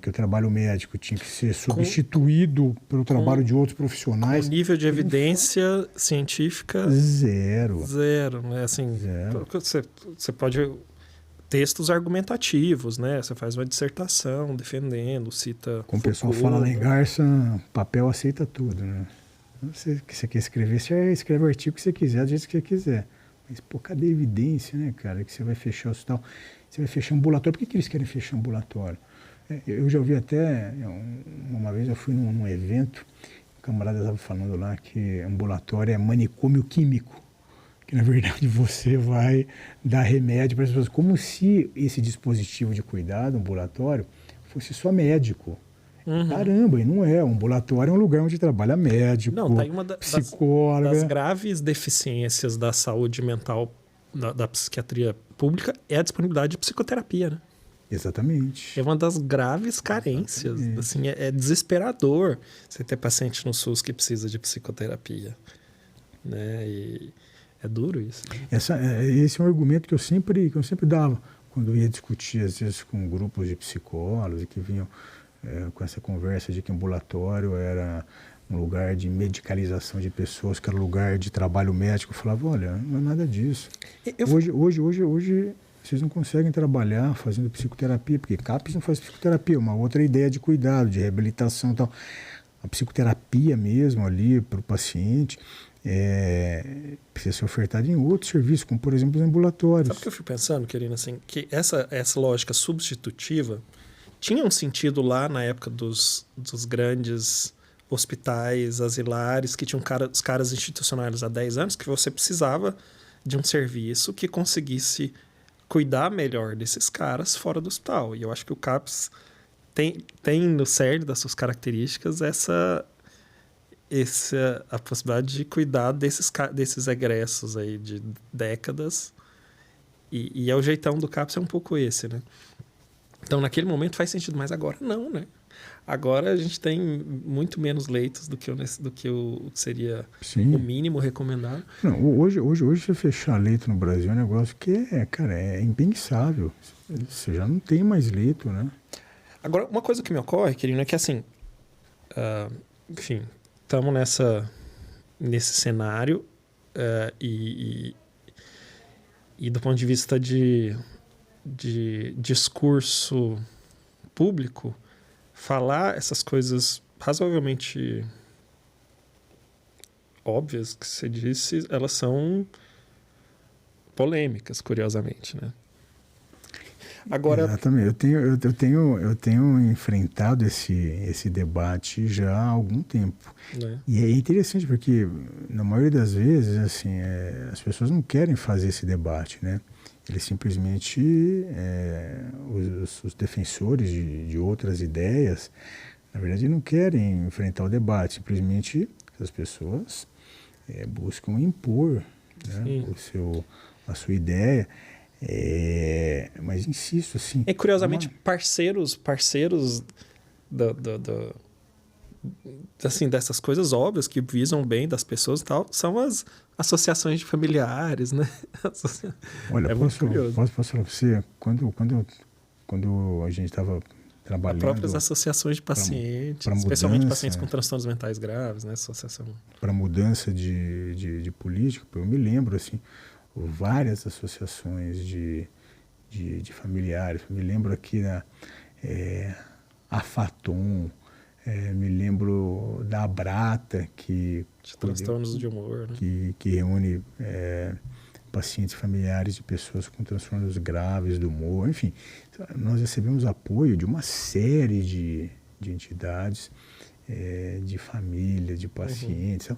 [SPEAKER 2] que o trabalho médico tinha que ser substituído pelo trabalho de outros profissionais.
[SPEAKER 1] O nível de evidência científica...
[SPEAKER 2] Zero.
[SPEAKER 1] Zero, né? Assim,
[SPEAKER 2] Zero.
[SPEAKER 1] Você pode... Textos argumentativos, né? Você faz uma dissertação defendendo, cita...
[SPEAKER 2] Como o pessoal fala lá em Garça, papel aceita tudo, né? Você quer escrever, você escreve o artigo que você quiser, do jeito que você quiser. Mas, pô, cadê a evidência, né, cara? Que você vai fechar o hospital, você vai fechar ambulatório. Por que eles querem fechar ambulatório? Eu já ouvi até, uma vez eu fui num evento, um camarada estava falando lá que ambulatório é manicômio químico. Que, na verdade, você vai dar remédio para as pessoas. Como se esse dispositivo de cuidado ambulatório fosse só médico.
[SPEAKER 1] Uhum.
[SPEAKER 2] Caramba, e não é. O ambulatório é um lugar onde trabalha médico,
[SPEAKER 1] não, tá aí uma
[SPEAKER 2] psicóloga.
[SPEAKER 1] das graves deficiências da saúde mental da psiquiatria pública é a disponibilidade de psicoterapia, né?
[SPEAKER 2] Exatamente.
[SPEAKER 1] É uma das graves carências. Assim, é desesperador você ter paciente no SUS que precisa de psicoterapia, né? E é duro isso. Né?
[SPEAKER 2] Esse é um argumento que eu sempre dava quando eu ia discutir, às vezes, com grupos de psicólogos que vinham com essa conversa de que ambulatório era um lugar de medicalização de pessoas, que era um lugar de trabalho médico. Eu falava, olha, não é nada disso. Hoje vocês não conseguem trabalhar fazendo psicoterapia, porque CAPES não faz psicoterapia, uma outra ideia de cuidado, de reabilitação e tal. A psicoterapia mesmo ali para o paciente precisa ser ofertada em outros serviços, como por exemplo os ambulatórios.
[SPEAKER 1] Sabe o que eu fico pensando, querido, assim, que essa lógica substitutiva tinha um sentido lá na época dos grandes hospitais asilares, que tinham os caras institucionais há 10 anos, que você precisava de um serviço que conseguisse cuidar melhor desses caras fora do hospital. E eu acho que o CAPS tem no cerne das suas características a possibilidade de cuidar desses egressos aí de décadas. E o jeitão do CAPS é um pouco esse, né? Então, naquele momento faz sentido, mas agora não, né? Agora a gente tem muito menos leitos do que o seria
[SPEAKER 2] Sim.
[SPEAKER 1] o mínimo recomendado.
[SPEAKER 2] Não, hoje você fechar leito no Brasil é um negócio que é impensável. Você já não tem mais leito, né?
[SPEAKER 1] Agora, uma coisa que me ocorre, querido, é que assim, enfim, estamos nesse cenário e do ponto de vista de discurso público, falar essas coisas razoavelmente óbvias que você disse, elas são polêmicas, curiosamente, né? Agora,
[SPEAKER 2] exatamente. Eu tenho enfrentado esse debate já há algum tempo.
[SPEAKER 1] né?
[SPEAKER 2] E é interessante porque, na maioria das vezes, assim, as pessoas não querem fazer esse debate, né? Eles simplesmente, os defensores de outras ideias, na verdade, não querem enfrentar o debate. Simplesmente as pessoas buscam impor, né, a sua ideia. Mas insisto, assim...
[SPEAKER 1] E curiosamente, parceiros assim, dessas coisas óbvias que visam o bem das pessoas e tal, são as associações de familiares, né?
[SPEAKER 2] Olha,
[SPEAKER 1] muito curioso.
[SPEAKER 2] posso falar para você, quando a gente estava trabalhando...
[SPEAKER 1] As próprias associações de pacientes, especialmente pacientes com transtornos mentais graves, né? Associação.
[SPEAKER 2] Para mudança de política, eu me lembro, assim, várias associações de familiares. Me lembro aqui a Faton, me lembro da Abrata,
[SPEAKER 1] de transtornos de humor, né?
[SPEAKER 2] que reúne pacientes familiares de pessoas com transtornos graves do humor. Enfim, nós recebemos apoio de uma série de entidades, de família, de pacientes,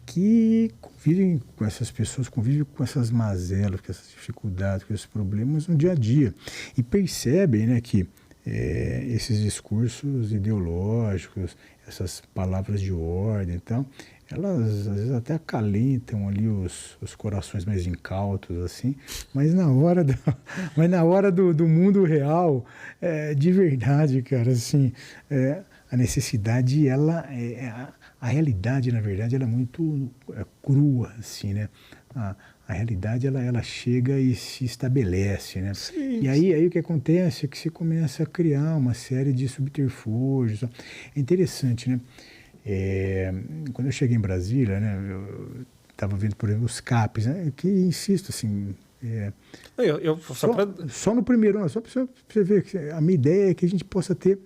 [SPEAKER 2] que convivem com essas pessoas, convivem com essas mazelas, com essas dificuldades, com esses problemas no dia a dia. E percebem, né, que esses discursos ideológicos, essas palavras de ordem, então, elas às vezes até acalentam ali os corações mais incautos, assim, mas na hora do mundo real, de verdade, cara, assim, a necessidade, a realidade, na verdade, ela é muito crua, assim, né? a realidade ela chega e se estabelece, né?
[SPEAKER 1] Sim.
[SPEAKER 2] E aí o que acontece é que você começa a criar uma série de subterfúgios. É interessante, né? Quando eu cheguei em Brasília, né, eu estava vendo, por exemplo, os CAPs, né, que insisto, assim, só no primeiro ano, só para você ver, que a minha ideia é que a gente possa ter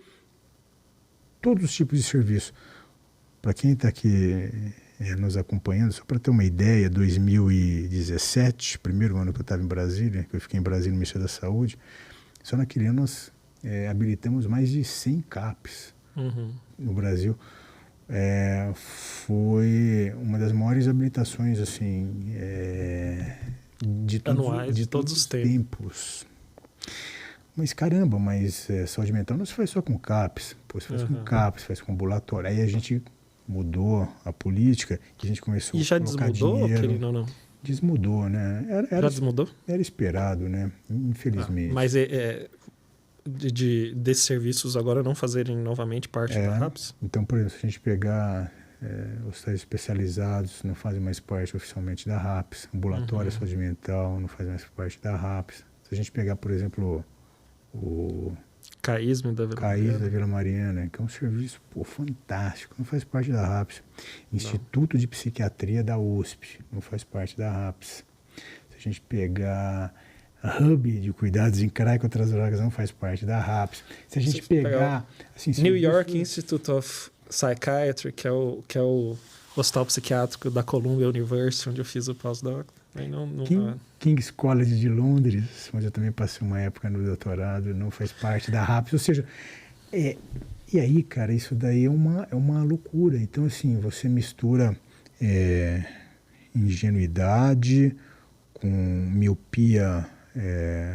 [SPEAKER 2] todos os tipos de serviço. Para quem está aqui nos acompanhando, só para ter uma ideia, 2017, primeiro ano que eu estava em Brasília, que eu fiquei em Brasília no Ministério da Saúde, só naquele ano nós habilitamos mais de 100 CAPs no Brasil. Foi uma das maiores habilitações assim, de todos os tempos. Mas caramba, saúde mental não se faz só com CAPs, se faz com CAPs, se faz com ambulatório. Aí a gente mudou a política e a gente começou
[SPEAKER 1] a colocar dinheiro.
[SPEAKER 2] Querido, ou não? Desmudou, né?
[SPEAKER 1] Já desmudou?
[SPEAKER 2] Era esperado, né? Infelizmente.
[SPEAKER 1] Mas desses serviços agora não fazerem novamente parte da RAPS?
[SPEAKER 2] Então, por exemplo, se a gente pegar hospitais especializados, não fazem mais parte oficialmente da RAPS, ambulatório, saúde mental, não faz mais parte da RAPS. Se a gente pegar, por exemplo, o
[SPEAKER 1] CAISM da
[SPEAKER 2] Vila Mariana, que é um serviço fantástico, não faz parte da RAPS. Instituto de Psiquiatria da USP, não faz parte da RAPS. Se a gente pegar Hub de Cuidados em CRAI com outras drogas, não faz parte da RAPS. Se a gente pegar... Assim,
[SPEAKER 1] New York Institute of Psychiatry, que é o hospital psiquiátrico da Columbia University, onde eu fiz o pós-doc.
[SPEAKER 2] King's College de Londres, onde eu também passei uma época no doutorado, não faz parte da RAPS. Ou seja, e aí, cara, isso daí é uma loucura. Então, assim, você mistura ingenuidade com miopia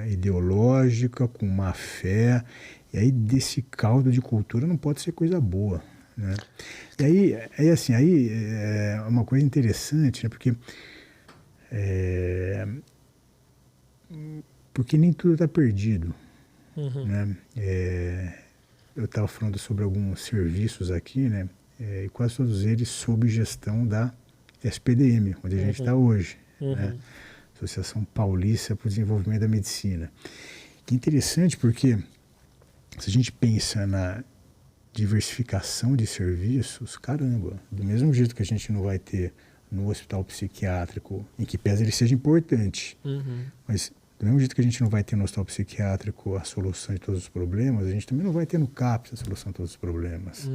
[SPEAKER 2] ideológica, com má fé, e aí desse caldo de cultura não pode ser coisa boa, né? E aí assim, é uma coisa interessante, né? Porque nem tudo está perdido, né? Eu estava falando sobre alguns serviços aqui, né? E quase todos eles sob gestão da SPDM, onde a gente está hoje, né? Associação Paulista para o Desenvolvimento da Medicina. Que interessante porque se a gente pensa na diversificação de serviços, caramba, do mesmo jeito que a gente não vai ter no hospital psiquiátrico, em que pese ele seja importante, mas do mesmo jeito que a gente não vai ter no hospital psiquiátrico a solução de todos os problemas, a gente também não vai ter no CAPS a solução de todos os problemas.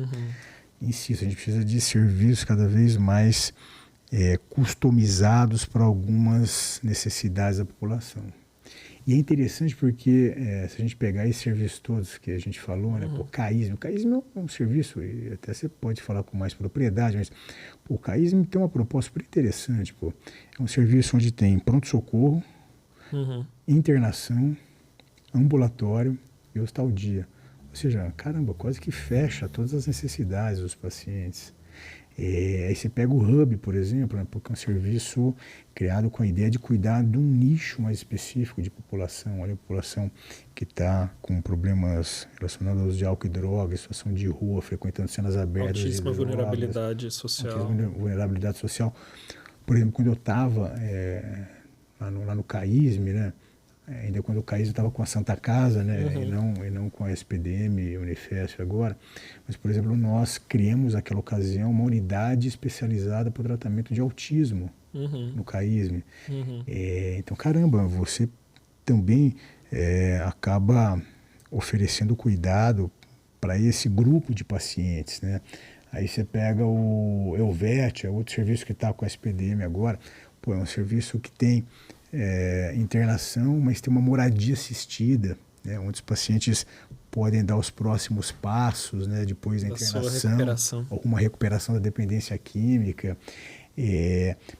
[SPEAKER 2] Insisto, a gente precisa de serviços cada vez mais customizados para algumas necessidades da população. E é interessante porque se a gente pegar esses serviços todos que a gente falou, né, o CAISM é um serviço, e até você pode falar com mais propriedade, mas o CAISM tem uma proposta super interessante. É um serviço onde tem pronto-socorro, internação, ambulatório e hospital-dia. Ou seja, caramba, quase que fecha todas as necessidades dos pacientes. Aí você pega o Hub, por exemplo, né, porque é um serviço criado com a ideia de cuidar de um nicho mais específico de população. Olha, a população que está com problemas relacionados ao uso de álcool e drogas, situação de rua, frequentando cenas abertas.
[SPEAKER 1] Altíssima vulnerabilidade social.
[SPEAKER 2] Altíssima vulnerabilidade social. Por exemplo, quando eu estava lá no CAISM, né, ainda quando o CAISM estava com a Santa Casa, né, e não com a SPDM e Unifesp agora, mas, por exemplo, nós criamos naquela ocasião uma unidade especializada para o tratamento de autismo no CAISM. Então, caramba, você também acaba oferecendo cuidado para esse grupo de pacientes, né? Aí você pega o Elvet, é outro serviço que está com a SPDM agora, é um serviço que tem internação, mas tem uma moradia assistida, né, onde os pacientes podem dar os próximos passos, né, depois da internação, alguma recuperação da dependência química.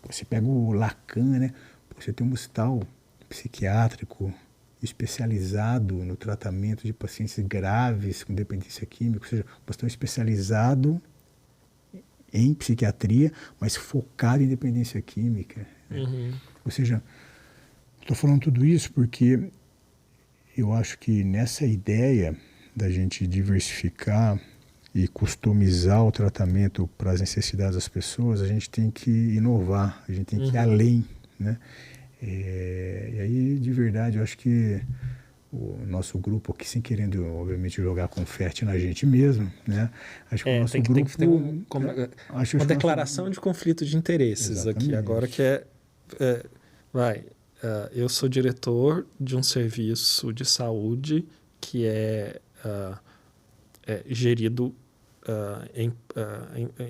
[SPEAKER 2] Você pega o Lacan, né, você tem um hospital psiquiátrico especializado no tratamento de pacientes graves com dependência química, ou seja, um hospital especializado em psiquiatria, mas focado em dependência química, né? Ou seja, estou falando tudo isso porque eu acho que nessa ideia da gente diversificar e customizar o tratamento para as necessidades das pessoas, a gente tem que inovar, a gente tem que ir além, né? E aí, de verdade, eu acho que o nosso grupo aqui, sem querendo, obviamente, jogar confete na gente mesmo, né? Acho que o nosso grupo...
[SPEAKER 1] Tem que ter uma declaração de conflito de interesses aqui. Agora que eu sou diretor de um serviço de saúde que é gerido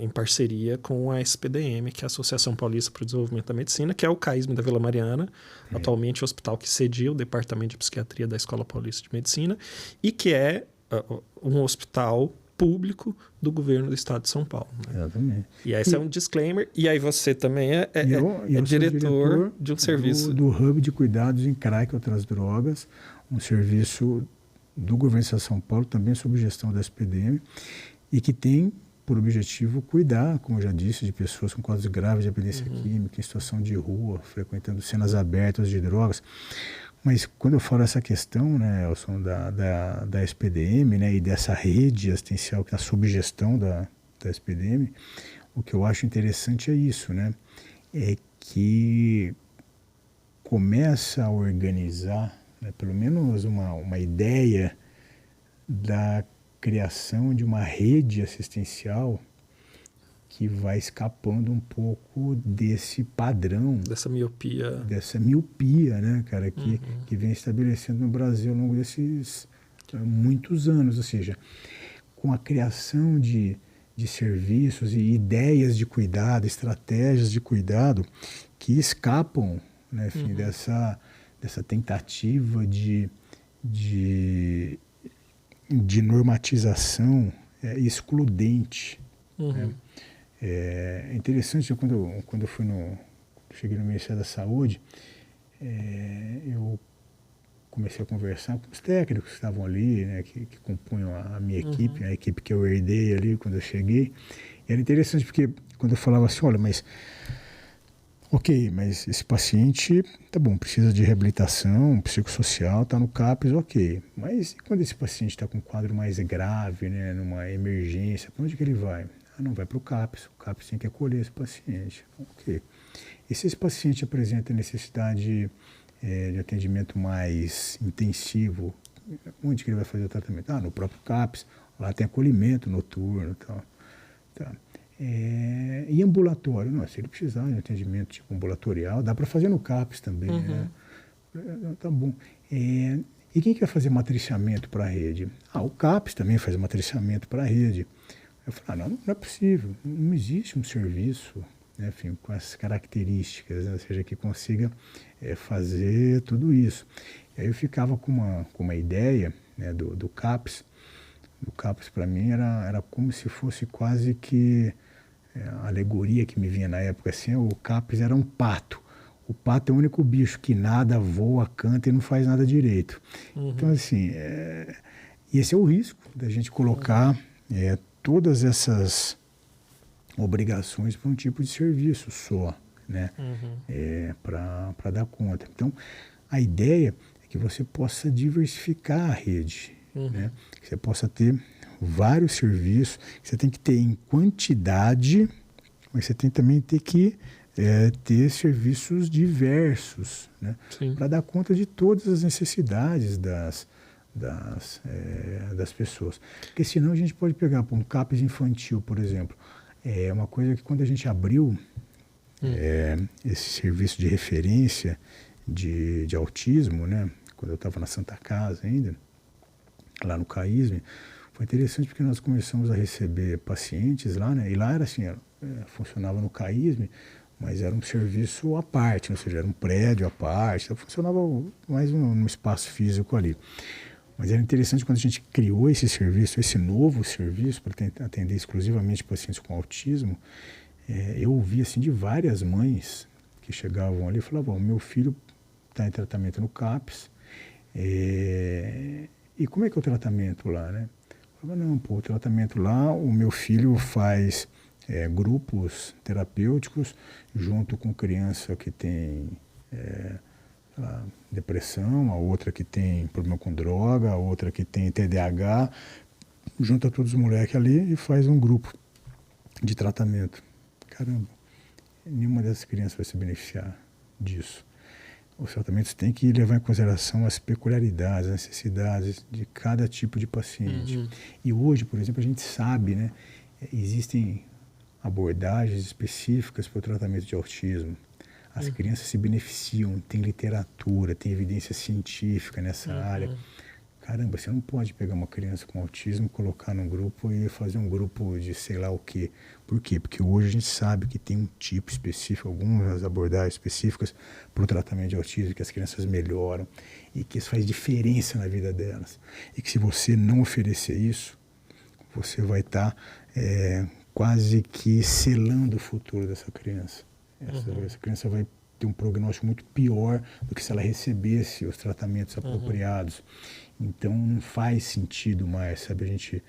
[SPEAKER 1] em parceria com a SPDM, que é a Associação Paulista para o Desenvolvimento da Medicina, que é o CAISM da Vila Mariana, atualmente o hospital que cedia o Departamento de Psiquiatria da Escola Paulista de Medicina, e que é um hospital público do governo do estado de São Paulo. Né?
[SPEAKER 2] Exatamente.
[SPEAKER 1] E esse é um disclaimer, e aí você também é diretor de um serviço...
[SPEAKER 2] Do Hub de Cuidados em Crack e Outras Drogas, um serviço do governo do estado de São Paulo, também sob gestão da SPDM, e que tem por objetivo cuidar, como eu já disse, de pessoas com quadros graves de dependência química, em situação de rua, frequentando cenas abertas de drogas. Mas quando eu falo essa questão, né, Elson, da SPDM, né, e dessa rede assistencial que está sob gestão da SPDM, o que eu acho interessante é isso, né, é que começa a organizar, né, pelo menos uma ideia da criação de uma rede assistencial que vai escapando um pouco desse padrão.
[SPEAKER 1] Dessa miopia.
[SPEAKER 2] Dessa miopia, né, cara, que vem estabelecendo no Brasil ao longo desses muitos anos. Ou seja, com a criação de serviços e ideias de cuidado, estratégias de cuidado que escapam, né, enfim, dessa tentativa de normatização excludente. Né? É interessante, quando eu cheguei no Ministério da Saúde, eu comecei a conversar com os técnicos que estavam ali, né, que compunham a minha equipe, a equipe que eu herdei ali quando eu cheguei. E era interessante porque quando eu falava assim, olha, mas esse paciente, tá bom, precisa de reabilitação psicossocial, está no CAPS, ok. Mas quando esse paciente está com um quadro mais grave, né, numa emergência, para onde que ele vai? Não vai para o CAPS tem que acolher esse paciente. Ok. E se esse paciente apresenta necessidade de atendimento mais intensivo, onde que ele vai fazer o tratamento? No próprio CAPS, lá tem acolhimento noturno e tal. Tá. E ambulatório? Não, se ele precisar de atendimento tipo ambulatorial, dá para fazer no CAPS também. Né? Tá bom. E quem que vai fazer matriciamento para a rede? O CAPS também faz matriciamento para a rede. Eu falei, não é possível, não existe um serviço, né, enfim, com essas características, né, ou seja, que consiga fazer tudo isso. E aí eu ficava com uma ideia, né, do CAPS. O CAPS para mim era como se fosse quase que a alegoria que me vinha na época, assim, o CAPS era um pato. O pato é o único bicho que nada, voa, canta e não faz nada direito. Então, assim, e esse é o risco da gente colocar todas essas obrigações para um tipo de serviço só, né? Para dar conta. Então, a ideia é que você possa diversificar a rede, né? Que você possa ter vários serviços, que você tem que ter em quantidade, mas você tem também que ter serviços diversos, né? Para dar conta de todas as necessidades das pessoas. Porque senão a gente pode pegar um CAPS infantil, por exemplo. É uma coisa que quando a gente abriu esse serviço de referência de autismo, né? Quando eu estava na Santa Casa ainda, lá no CAISM, foi interessante porque nós começamos a receber pacientes lá, né? E lá era assim, funcionava no CAISM, mas era um serviço à parte, ou seja, era um prédio à parte, então funcionava mais num espaço físico ali. Mas era interessante quando a gente criou esse serviço, esse novo serviço para atender exclusivamente pacientes com autismo, eu ouvi assim de várias mães que chegavam ali e falavam, meu filho está em tratamento no CAPS, e como é que é o tratamento lá, né? Eu falava, não, o tratamento lá, o meu filho faz grupos terapêuticos junto com criança que tem depressão, a outra que tem problema com droga, a outra que tem TDAH, junta todos os moleques ali e faz um grupo de tratamento. Caramba, nenhuma dessas crianças vai se beneficiar disso. os tratamentos têm que levar em consideração as peculiaridades, as necessidades de cada tipo de paciente. E hoje, por exemplo, a gente sabe, né, existem abordagens específicas para o tratamento de autismo. As crianças se beneficiam, tem literatura, tem evidência científica nessa área. Caramba, você não pode pegar uma criança com autismo, colocar num grupo e fazer um grupo de sei lá o quê. Por quê? Porque hoje a gente sabe que tem um tipo específico, algumas abordagens específicas para o tratamento de autismo, que as crianças melhoram e que isso faz diferença na vida delas. E que se você não oferecer isso, você vai estar quase que selando o futuro dessa criança. Essa criança vai ter um prognóstico muito pior do que se ela recebesse os tratamentos apropriados. Então não faz sentido mais, sabe, a gente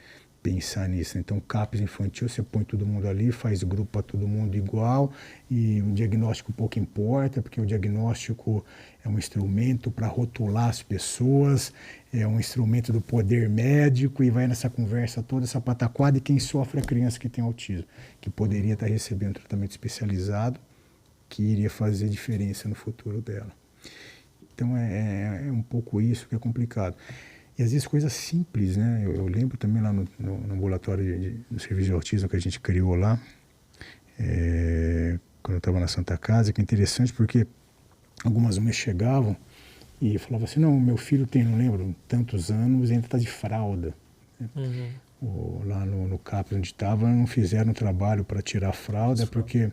[SPEAKER 2] pensar nisso. Então, CAPS infantil, você põe todo mundo ali, faz grupo para todo mundo igual, e o diagnóstico pouco importa, porque o diagnóstico é um instrumento para rotular as pessoas, é um instrumento do poder médico, e vai nessa conversa toda, essa pataquada, e quem sofre é a criança que tem autismo, que poderia estar recebendo tratamento especializado, que iria fazer diferença no futuro dela. Então, é um pouco isso que é complicado. E às vezes coisas simples, né? Eu lembro também lá no ambulatório no serviço de autismo que a gente criou lá, quando eu estava na Santa Casa, que é interessante porque algumas mães chegavam e falavam assim, não, meu filho tem, não lembro, tantos anos e ainda está de fralda. Lá no CAPS onde estava, não fizeram trabalho para tirar a fralda porque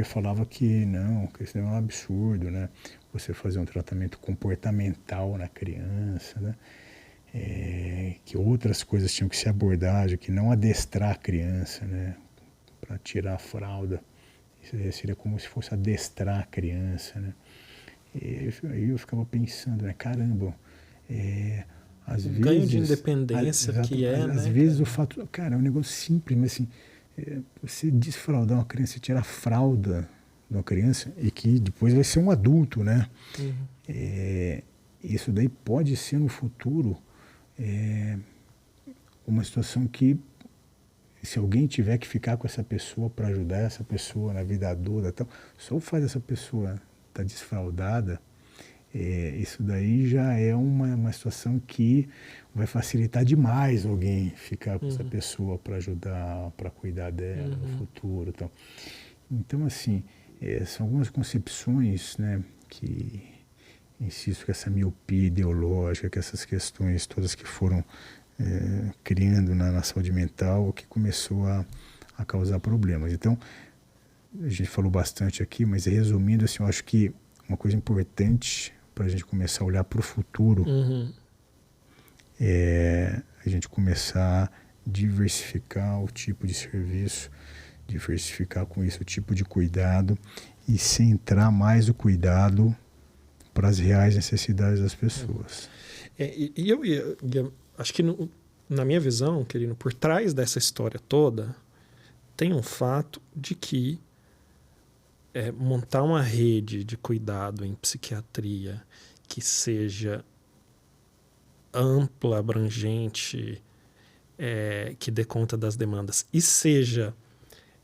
[SPEAKER 2] falava que não, que isso é um absurdo, né? Você fazer um tratamento comportamental na criança, né? Que outras coisas tinham que ser abordadas, que não adestrar a criança, né? Para tirar a fralda. Isso seria como se fosse adestrar a criança, né? Aí eu ficava pensando, né? Caramba, às vezes...
[SPEAKER 1] Ganho de independência que é,
[SPEAKER 2] às
[SPEAKER 1] né?
[SPEAKER 2] vezes o fato... Cara, é um negócio simples, mas assim... você desfraldar uma criança, tirar a fralda de uma criança e que depois vai ser um adulto, né? Isso daí pode ser no futuro uma situação que, se alguém tiver que ficar com essa pessoa para ajudar essa pessoa na vida adulta, tal, só faz essa pessoa estar desfraldada, isso daí já é uma situação que vai facilitar demais alguém ficar com essa pessoa para ajudar, para cuidar dela no futuro. Tal. Então, assim, são algumas concepções, né, que insisto que essa miopia ideológica, que essas questões todas que foram criando na saúde mental, que começou a causar problemas. Então, a gente falou bastante aqui, mas resumindo, assim, eu acho que uma coisa importante para a gente começar a olhar para o futuro a gente começar a diversificar o tipo de serviço, diversificar com isso o tipo de cuidado e centrar mais o cuidado para as reais necessidades das pessoas.
[SPEAKER 1] Eu acho que, na minha visão, querido, por trás dessa história toda, tem um fato de que montar uma rede de cuidado em psiquiatria que seja ampla, abrangente, que dê conta das demandas e seja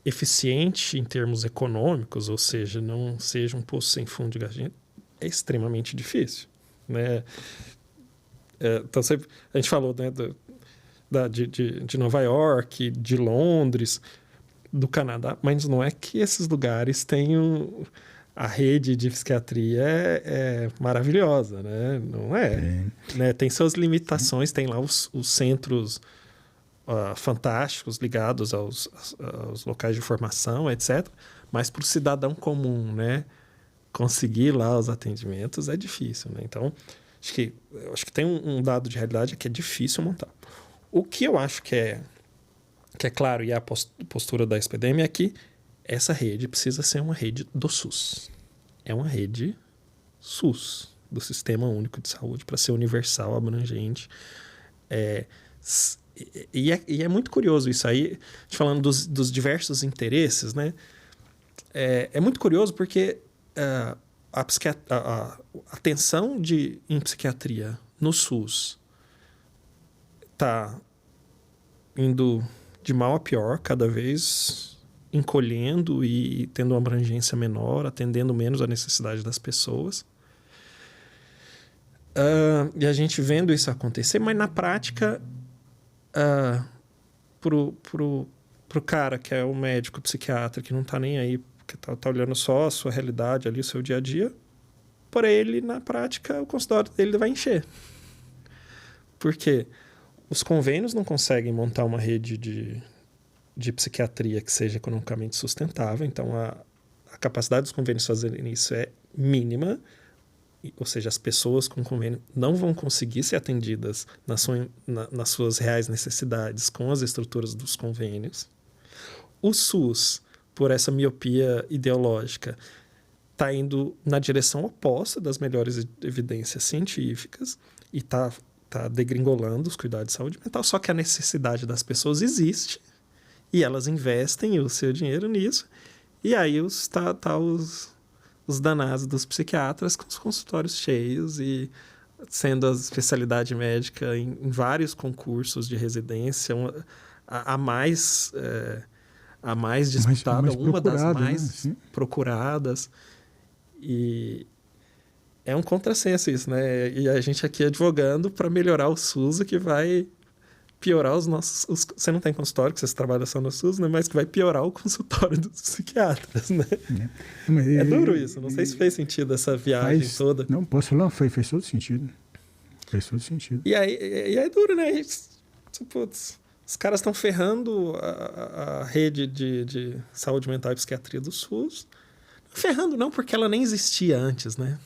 [SPEAKER 1] eficiente em termos econômicos, ou seja, não seja um poço sem fundo de gasto, é extremamente difícil, né? Então, a gente falou, né, de Nova York, de Londres, do Canadá, mas não é que esses lugares tenham... A rede de psiquiatria é maravilhosa, né? Não é. Né? Tem suas limitações, tem lá os centros fantásticos ligados aos locais de formação, etc. Mas para o cidadão comum, né, conseguir lá os atendimentos é difícil, né? Então, acho que tem um dado de realidade que é difícil montar. O que eu acho que é claro, e a postura da SPDM é que essa rede precisa ser uma rede do SUS. É uma rede SUS, do Sistema Único de Saúde, para ser universal, abrangente. E é muito curioso isso aí, falando dos diversos interesses, né? É muito curioso porque a atenção em psiquiatria no SUS está indo de mal a pior, cada vez encolhendo e tendo uma abrangência menor, atendendo menos a necessidade das pessoas. E a gente vendo isso acontecer, mas na prática, pro cara que é o médico, o psiquiatra, que não tá nem aí, que tá olhando só a sua realidade ali, o seu dia a dia, por ele, na prática, o consultório dele vai encher. Por quê? Os convênios não conseguem montar uma rede de psiquiatria que seja economicamente sustentável, então a capacidade dos convênios fazerem isso é mínima, ou seja, as pessoas com convênio não vão conseguir ser atendidas nas suas reais necessidades com as estruturas dos convênios. O SUS, por essa miopia ideológica, está indo na direção oposta das melhores evidências científicas e está degringolando os cuidados de saúde mental, só que a necessidade das pessoas existe e elas investem o seu dinheiro nisso, e aí os danados dos psiquiatras com os consultórios cheios e sendo a especialidade médica em vários concursos de residência, a mais disputada, uma das mais procuradas. E é um contrassenso isso, né? E a gente aqui advogando para melhorar o SUS, que vai piorar os nossos... Você não tem consultório, que você trabalha só no SUS, né? Mas que vai piorar o consultório dos psiquiatras, né? É duro isso. Não sei se fez sentido essa viagem toda.
[SPEAKER 2] Não, posso falar? Fez todo sentido. Fez todo sentido.
[SPEAKER 1] E aí é duro, né? Putz, os caras estão ferrando a rede de saúde mental e psiquiatria do SUS. Ferrando não, porque ela nem existia antes, né?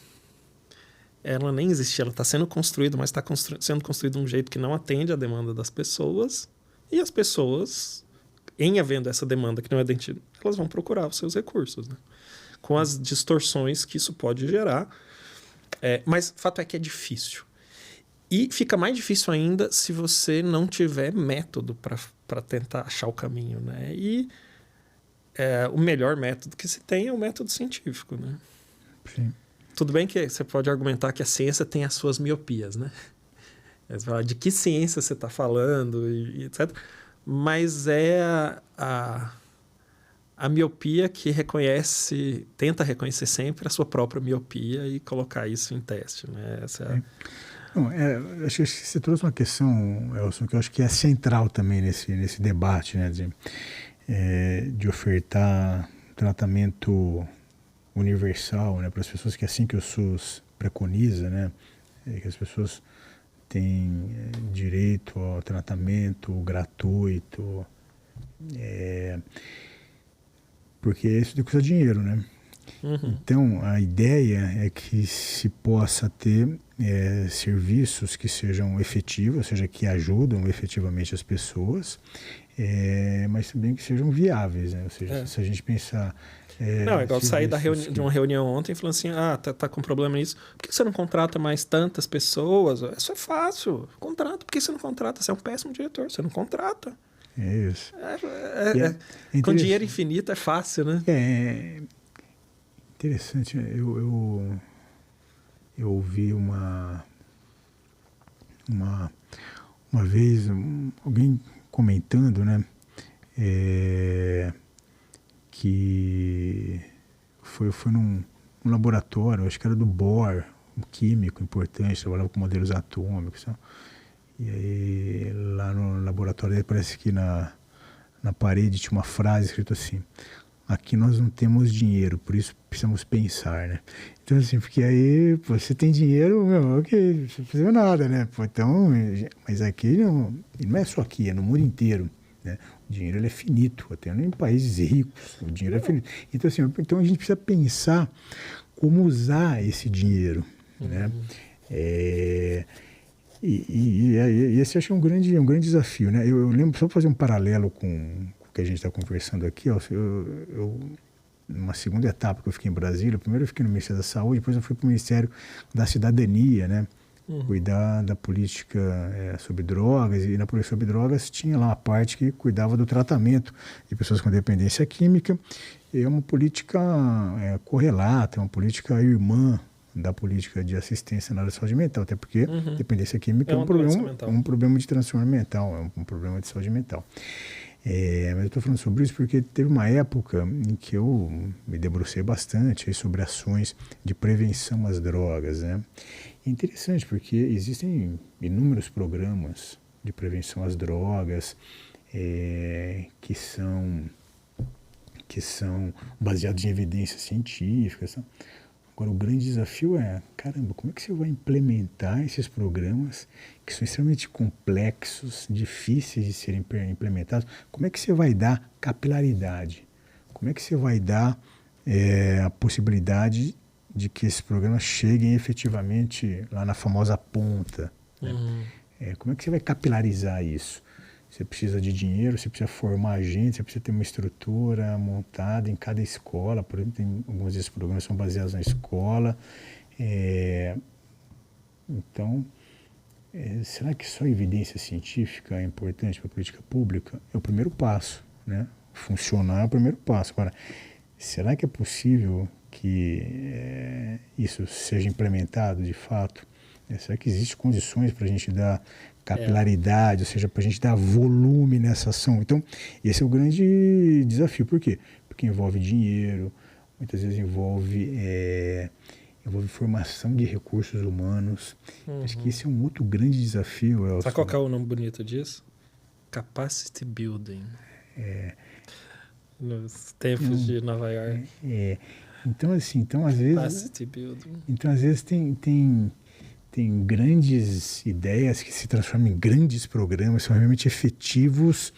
[SPEAKER 1] Ela nem existia, ela está sendo construída, mas está sendo construída de um jeito que não atende à demanda das pessoas. E as pessoas, em havendo essa demanda que não é atendida, elas vão procurar os seus recursos, né? Com as distorções que isso pode gerar. Mas o fato é que é difícil. E fica mais difícil ainda se você não tiver método para tentar achar o caminho, né? E o melhor método que se tem é o método científico, né?
[SPEAKER 2] Sim.
[SPEAKER 1] Tudo bem que você pode argumentar que a ciência tem as suas miopias, né? Você fala de que ciência você está falando e etc. Mas é a miopia que tenta reconhecer sempre a sua própria miopia e colocar isso em teste, né?
[SPEAKER 2] Acho que você trouxe uma questão, Elson, que eu acho que é central também nesse debate, né? De ofertar tratamento universal, né, para as pessoas, que é assim que o SUS preconiza, né, que as pessoas têm direito ao tratamento gratuito, porque isso custa dinheiro, né? Uhum. Então, a ideia é que se possa ter serviços que sejam efetivos, ou seja, que ajudam efetivamente as pessoas, mas também que sejam viáveis, né? Ou seja, se a gente pensar...
[SPEAKER 1] Não, é igual sair de uma reunião ontem e falando assim, tá com problema nisso, por que você não contrata mais tantas pessoas? Isso é fácil, contrata. Por que você não contrata? Você é um péssimo diretor, você não contrata.
[SPEAKER 2] É isso.
[SPEAKER 1] Com dinheiro infinito é fácil, né?
[SPEAKER 2] É interessante. Eu ouvi uma vez alguém comentando, né, que foi num laboratório, acho que era do Bohr, um químico importante, trabalhava com modelos atômicos. E aí, lá no laboratório dele, parece que na parede tinha uma frase escrita assim: aqui nós não temos dinheiro, por isso precisamos pensar, né? Então, assim, porque aí, pô, você tem dinheiro, ok, você não precisa nada, né? Pô, então, mas aqui não é só aqui, é no mundo inteiro, né? O dinheiro ele é finito, até em países ricos, o dinheiro é finito. Então, assim, então a gente precisa pensar como usar esse dinheiro, né? E esse acho que é um grande desafio, né? Eu lembro, só fazer um paralelo com o que a gente está conversando aqui, ó, numa segunda etapa que eu fiquei em Brasília, primeiro eu fiquei no Ministério da Saúde, depois eu fui para o Ministério da Cidadania, né? Cuidar da política sobre drogas, e na política sobre drogas tinha lá uma parte que cuidava do tratamento de pessoas com dependência química, e é uma política correlata, é uma política irmã da política de assistência na área de saúde mental, até porque dependência química é um problema de transtorno mental, é um problema de saúde mental. Mas eu estou falando sobre isso porque teve uma época em que eu me debrucei bastante sobre ações de prevenção às drogas, né? É interessante porque existem inúmeros programas de prevenção às drogas que são baseados em evidências científicas. Tá? Agora, o grande desafio é, caramba, como é que você vai implementar esses programas que são extremamente complexos, difíceis de serem implementados? Como é que você vai dar capilaridade? Como é que você vai dar a possibilidade de que esses programas cheguem efetivamente lá na famosa ponta? Né? Como é que você vai capilarizar isso? Você precisa de dinheiro, você precisa formar gente, você precisa ter uma estrutura montada em cada escola. Por exemplo, alguns desses programas são baseados na escola. Então, será que só evidência científica é importante para a política pública? É o primeiro passo, né? Funcionar é o primeiro passo. Agora, será que é possível que isso seja implementado de fato? Será que existem condições para a gente dar capilaridade, ou seja, para a gente dar volume nessa ação? Então, esse é o grande desafio. Por quê? Porque envolve dinheiro, muitas vezes envolve formação de recursos humanos. Acho que esse é um outro grande desafio, Elson.
[SPEAKER 1] Sabe qual que é o nome bonito disso? Capacity Building. Nos tempos de Nova York.
[SPEAKER 2] Então, assim, às vezes...
[SPEAKER 1] Capacity Building.
[SPEAKER 2] Então, às vezes, tem grandes ideias que se transformam em grandes programas, são realmente efetivos,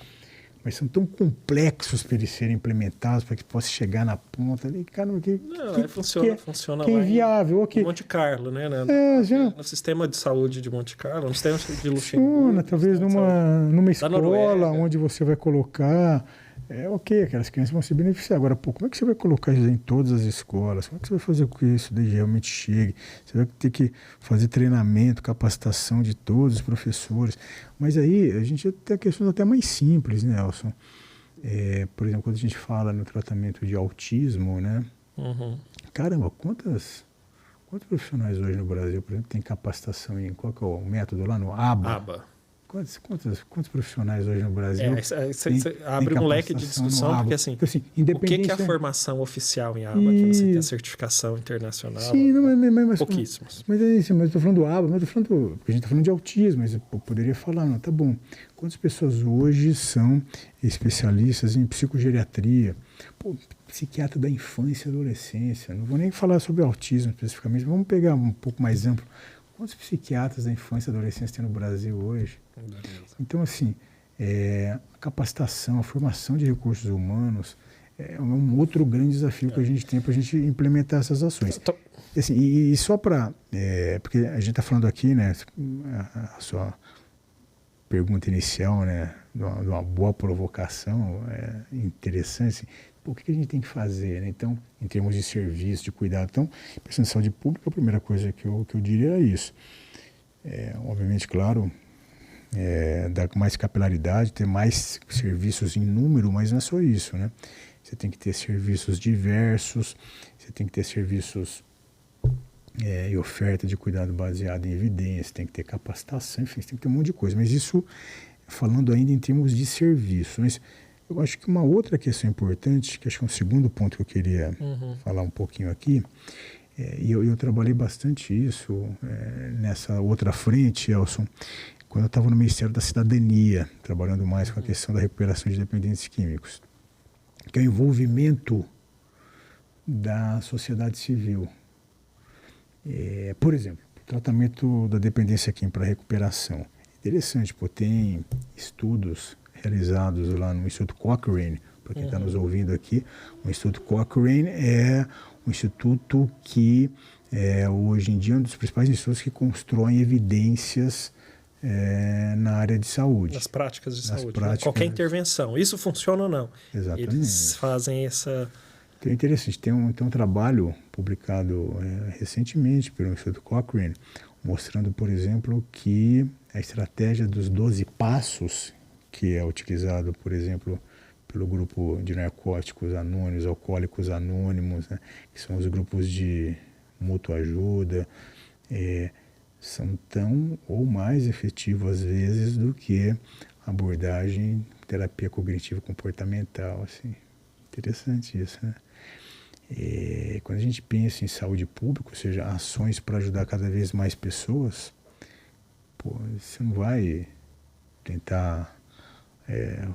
[SPEAKER 2] mas são tão complexos para eles serem implementados, para que possa chegar na ponta ali. Cara, funciona
[SPEAKER 1] que
[SPEAKER 2] é
[SPEAKER 1] lá
[SPEAKER 2] inviável.
[SPEAKER 1] em Monte Carlo, né? No sistema de saúde de Monte Carlo, no sistema de Luxemburgo.
[SPEAKER 2] Funciona, talvez numa escola onde você vai colocar... aquelas crianças vão se beneficiar. Agora, como é que você vai colocar isso em todas as escolas? Como é que você vai fazer com que isso daí realmente chegue? Você vai ter que fazer treinamento, capacitação de todos os professores. Mas aí a gente tem questões até mais simples, né, Elson? Por exemplo, quando a gente fala no tratamento de autismo, né? Caramba, quantos profissionais hoje no Brasil, por exemplo, tem capacitação em qual que é o método lá no ABA? Quantos profissionais hoje no Brasil?
[SPEAKER 1] Você abre um leque de discussão, porque assim, o que é a formação oficial em ABA? Que você tem a certificação internacional?
[SPEAKER 2] Sim, mas
[SPEAKER 1] pouquíssimos.
[SPEAKER 2] Mas é isso, mas eu estou falando do ABA, porque a gente está falando de autismo, mas eu poderia falar, não, tá bom. Quantas pessoas hoje são especialistas em psicogeriatria? Psiquiatra da infância e adolescência. Não vou nem falar sobre autismo especificamente, vamos pegar um pouco mais amplo. Quantos psiquiatras da infância e adolescência tem no Brasil hoje? Então, assim, a capacitação, a formação de recursos humanos é um outro grande desafio que a gente tem para a gente implementar essas ações. Assim, e só para... porque a gente está falando aqui, né, a sua pergunta inicial, né, de uma boa provocação, interessante, assim, o que a gente tem que fazer, né? Então, em termos de serviço, de cuidado. Então, pensando em saúde pública, a primeira coisa que eu diria é isso. Obviamente, claro, dar mais capilaridade, ter mais serviços em número, mas não é só isso, né? Você tem que ter serviços diversos, você tem que ter serviços e oferta de cuidado baseado em evidência, tem que ter capacitação, enfim, você tem que ter um monte de coisa. Mas isso, falando ainda em termos de serviço. Mas eu acho que uma outra questão importante, que acho que é um segundo ponto que eu queria falar um pouquinho aqui, e eu trabalhei bastante isso nessa outra frente, Elson, quando eu estava no Ministério da Cidadania, trabalhando mais com a questão da recuperação de dependentes químicos, que é o envolvimento da sociedade civil. Por exemplo, o tratamento da dependência química para recuperação. Interessante, tem estudos realizados lá no Instituto Cochrane, para quem está nos ouvindo aqui. O Instituto Cochrane é um instituto que hoje em dia é um dos principais institutos que constroem evidências na área de saúde.
[SPEAKER 1] Nas práticas de saúde. Qualquer intervenção. Isso funciona ou não?
[SPEAKER 2] Exatamente.
[SPEAKER 1] Eles fazem essa...
[SPEAKER 2] Então é interessante. Tem um trabalho publicado recentemente pelo Instituto Cochrane, mostrando, por exemplo, que a estratégia dos 12 passos, que é utilizado, por exemplo, pelo grupo de narcóticos anônimos, alcoólicos anônimos, né, que são os grupos de mútua ajuda, são tão ou mais efetivos às vezes do que a abordagem terapia cognitivo comportamental, assim. Interessante isso, né? Quando a gente pensa em saúde pública, ou seja, ações para ajudar cada vez mais pessoas, você não vai tentar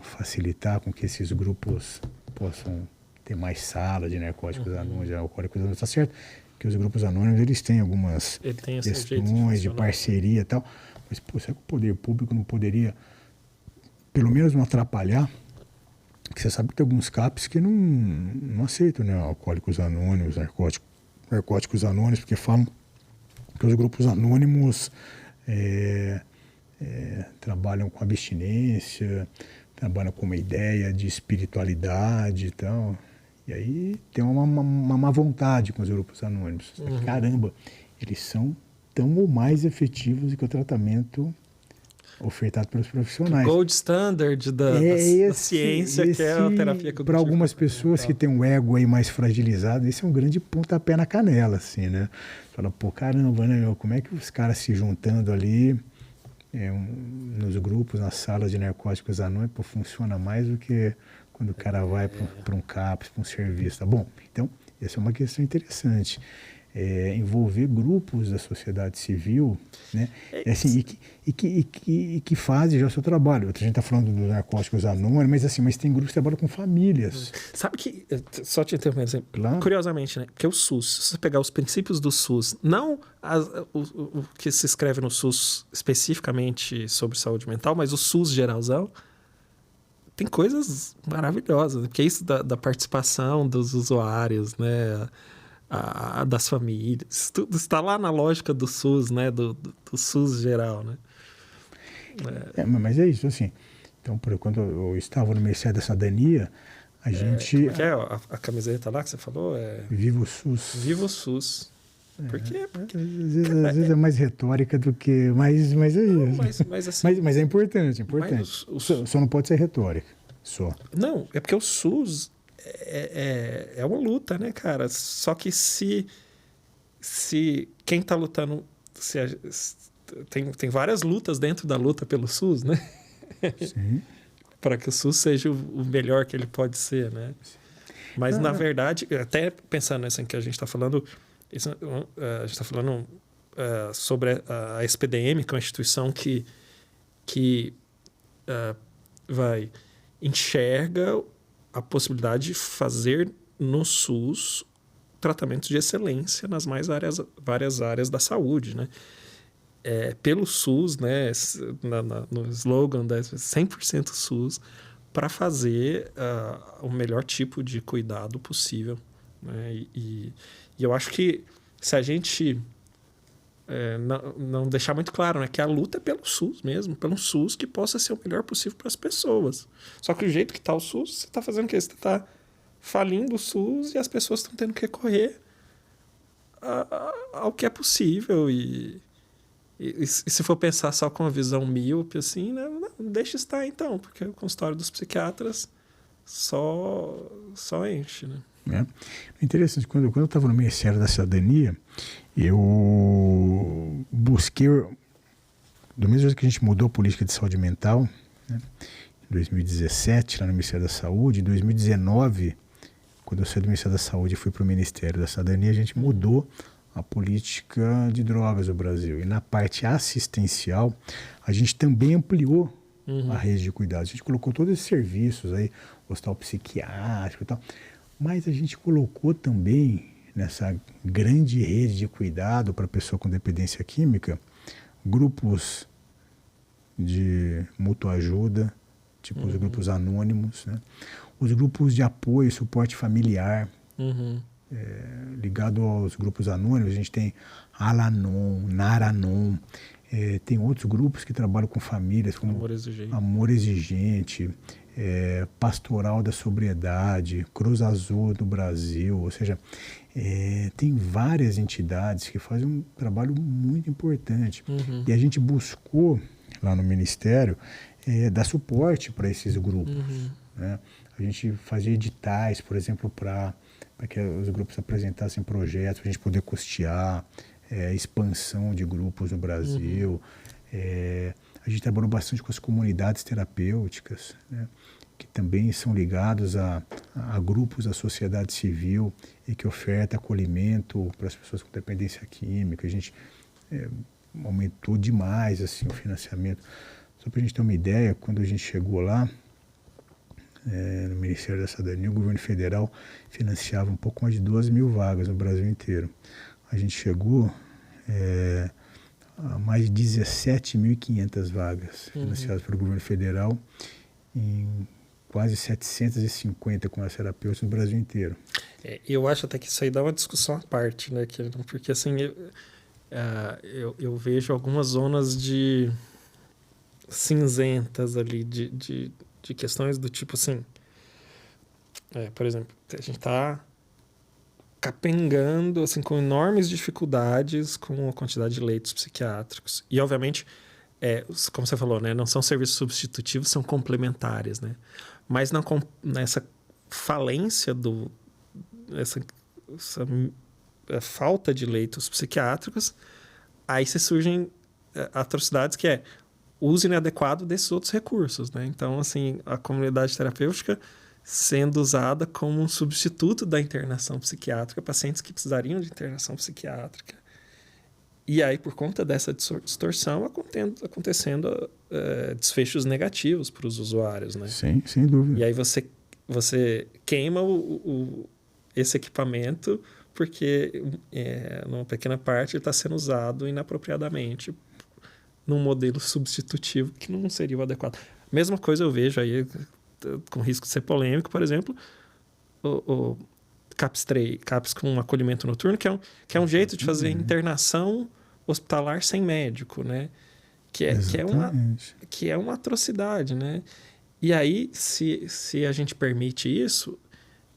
[SPEAKER 2] facilitar com que esses grupos possam ter mais salas de narcóticos anônimos, de alcoólicos anônimos. Está certo que os grupos anônimos eles têm algumas questões de parceria e tal, mas será que o poder público não poderia, pelo menos, não atrapalhar? Porque você sabe que tem alguns CAPs que não aceitam, né, alcoólicos anônimos, narcóticos anônimos, porque falam que os grupos anônimos trabalham com abstinência, trabalham com uma ideia de espiritualidade e tal. E aí tem uma má vontade com os grupos anônimos. Caramba, eles são tão ou mais efetivos do que o tratamento ofertado pelos profissionais.
[SPEAKER 1] O gold standard da ciência, que é a terapia cognitiva.
[SPEAKER 2] Para algumas pessoas que têm um ego aí mais fragilizado, esse é um grande pontapé na canela, assim, né? Fala, caramba, né, como é que os caras se juntando ali nos grupos, nas salas de narcóticos anônimos, funciona mais do que quando o cara vai para um CAPS, para um serviço. Tá bom? Então, essa é uma questão interessante. Envolver grupos da sociedade civil, né? Assim, e que fazem já o seu trabalho. A gente está falando dos narcóticos anônimos, mas tem grupos que trabalham com famílias.
[SPEAKER 1] Sabe que, só te interrompendo, assim,
[SPEAKER 2] claro.
[SPEAKER 1] Curiosamente, né? Porque o SUS, se você pegar os princípios do SUS, não o que se escreve no SUS especificamente sobre saúde mental, mas o SUS geralzão, tem coisas maravilhosas, porque é isso da participação dos usuários, né? Das famílias, tudo está lá na lógica do SUS, né? Do SUS geral, né?
[SPEAKER 2] Mas é isso, assim. Então, quando eu estava no Ministério da Cidadania, a gente...
[SPEAKER 1] Como é que é a camiseta lá que você falou?
[SPEAKER 2] Viva o SUS.
[SPEAKER 1] Viva o SUS. Por quê? Porque,
[SPEAKER 2] às vezes é mais retórica do que... Mas é isso. Mas é importante. Só não pode ser retórica. Só.
[SPEAKER 1] Não, é porque o SUS... É uma luta, né, cara? Só que se quem está lutando... Tem várias lutas dentro da luta pelo SUS, né?
[SPEAKER 2] Sim.
[SPEAKER 1] Para que o SUS seja o melhor que ele pode ser, né? Mas, na verdade, até pensando assim que a gente está falando... a gente está falando sobre a SPDM, que é uma instituição que enxerga a possibilidade de fazer no SUS tratamentos de excelência nas várias áreas da saúde, né? Pelo SUS, né, no slogan da 100% SUS, para fazer o melhor tipo de cuidado possível, né? E eu acho que se a gente não deixar muito claro, né, que a luta é pelo SUS mesmo, pelo SUS que possa ser o melhor possível para as pessoas. Só que o jeito que está o SUS, você está fazendo o quê? Você está falindo o SUS e as pessoas estão tendo que recorrer ao que é possível. E se for pensar só com uma visão míope, assim, né, não deixa estar então, porque o consultório dos psiquiatras só enche, né?
[SPEAKER 2] Interessante, quando eu estava no Ministério da Cidadania, eu busquei, do mesmo jeito que a gente mudou a política de saúde mental, né, em 2017, lá no Ministério da Saúde, em 2019, quando eu saí do Ministério da Saúde e fui para o Ministério da Cidadania, a gente mudou a política de drogas do Brasil. E na parte assistencial, a gente também ampliou a rede de cuidados. A gente colocou todos esses serviços aí, hospital psiquiátrico e tal, mas a gente colocou também nessa grande rede de cuidado para pessoa com dependência química, grupos de mútua ajuda, tipo os grupos anônimos, né? Os grupos de apoio e suporte familiar, ligado aos grupos anônimos, a gente tem Alanon, Naranon, tem outros grupos que trabalham com famílias, como Amor Exigente, Pastoral da Sobriedade, Cruz Azul do Brasil, ou seja, tem várias entidades que fazem um trabalho muito importante. E a gente buscou, lá no Ministério, dar suporte para esses grupos. Né? A gente fazia editais, por exemplo, para que os grupos apresentassem projetos, para a gente poder custear expansão de grupos no Brasil. A gente trabalhou bastante com as comunidades terapêuticas, né? que também são ligados a grupos da sociedade civil e que oferta acolhimento para as pessoas com dependência química. A gente aumentou demais assim, o financiamento. Só para a gente ter uma ideia, quando a gente chegou lá, no Ministério da Cidadania, o governo federal financiava um pouco mais de 2.000 vagas no Brasil inteiro. A gente chegou a mais de 17.500 vagas financiadas pelo governo federal em quase 750 com as terapeutas no Brasil inteiro.
[SPEAKER 1] Eu acho até que isso aí dá uma discussão à parte, né? Porque assim, eu vejo algumas zonas de cinzentas ali, de questões do tipo assim, por exemplo, a gente está capengando assim, com enormes dificuldades com a quantidade de leitos psiquiátricos. E, obviamente, como você falou, né, não são serviços substitutivos, são complementares, né? Mas nessa falência essa falta de leitos psiquiátricos, aí se surgem atrocidades que o uso inadequado desses outros recursos, né? Então, assim, a comunidade terapêutica sendo usada como um substituto da internação psiquiátrica, pacientes que precisariam de internação psiquiátrica. E aí, por conta dessa distorção, acontecendo desfechos negativos para os usuários, né?
[SPEAKER 2] Sim, sem dúvida.
[SPEAKER 1] E aí você queima esse equipamento porque, numa pequena parte, ele está sendo usado inapropriadamente num modelo substitutivo que não seria o adequado. Mesma coisa eu vejo aí, com risco de ser polêmico, por exemplo, o CAPS com acolhimento noturno, que é um jeito de fazer internação hospitalar sem médico, né? Que é uma atrocidade, né? E aí, se a gente permite isso,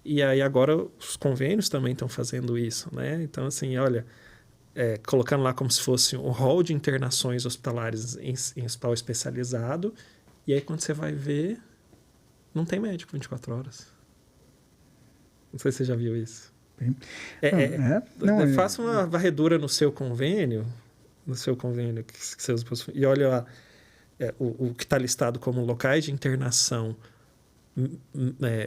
[SPEAKER 1] e aí agora os convênios também estão fazendo isso, né? Então, assim, olha, colocando lá como se fosse um rol de internações hospitalares em hospital especializado, e aí quando você vai ver, não tem médico 24 horas. Não sei se você já viu isso. Faça uma varredura no seu convênio que você usa, e olha lá, o que está listado como locais de internação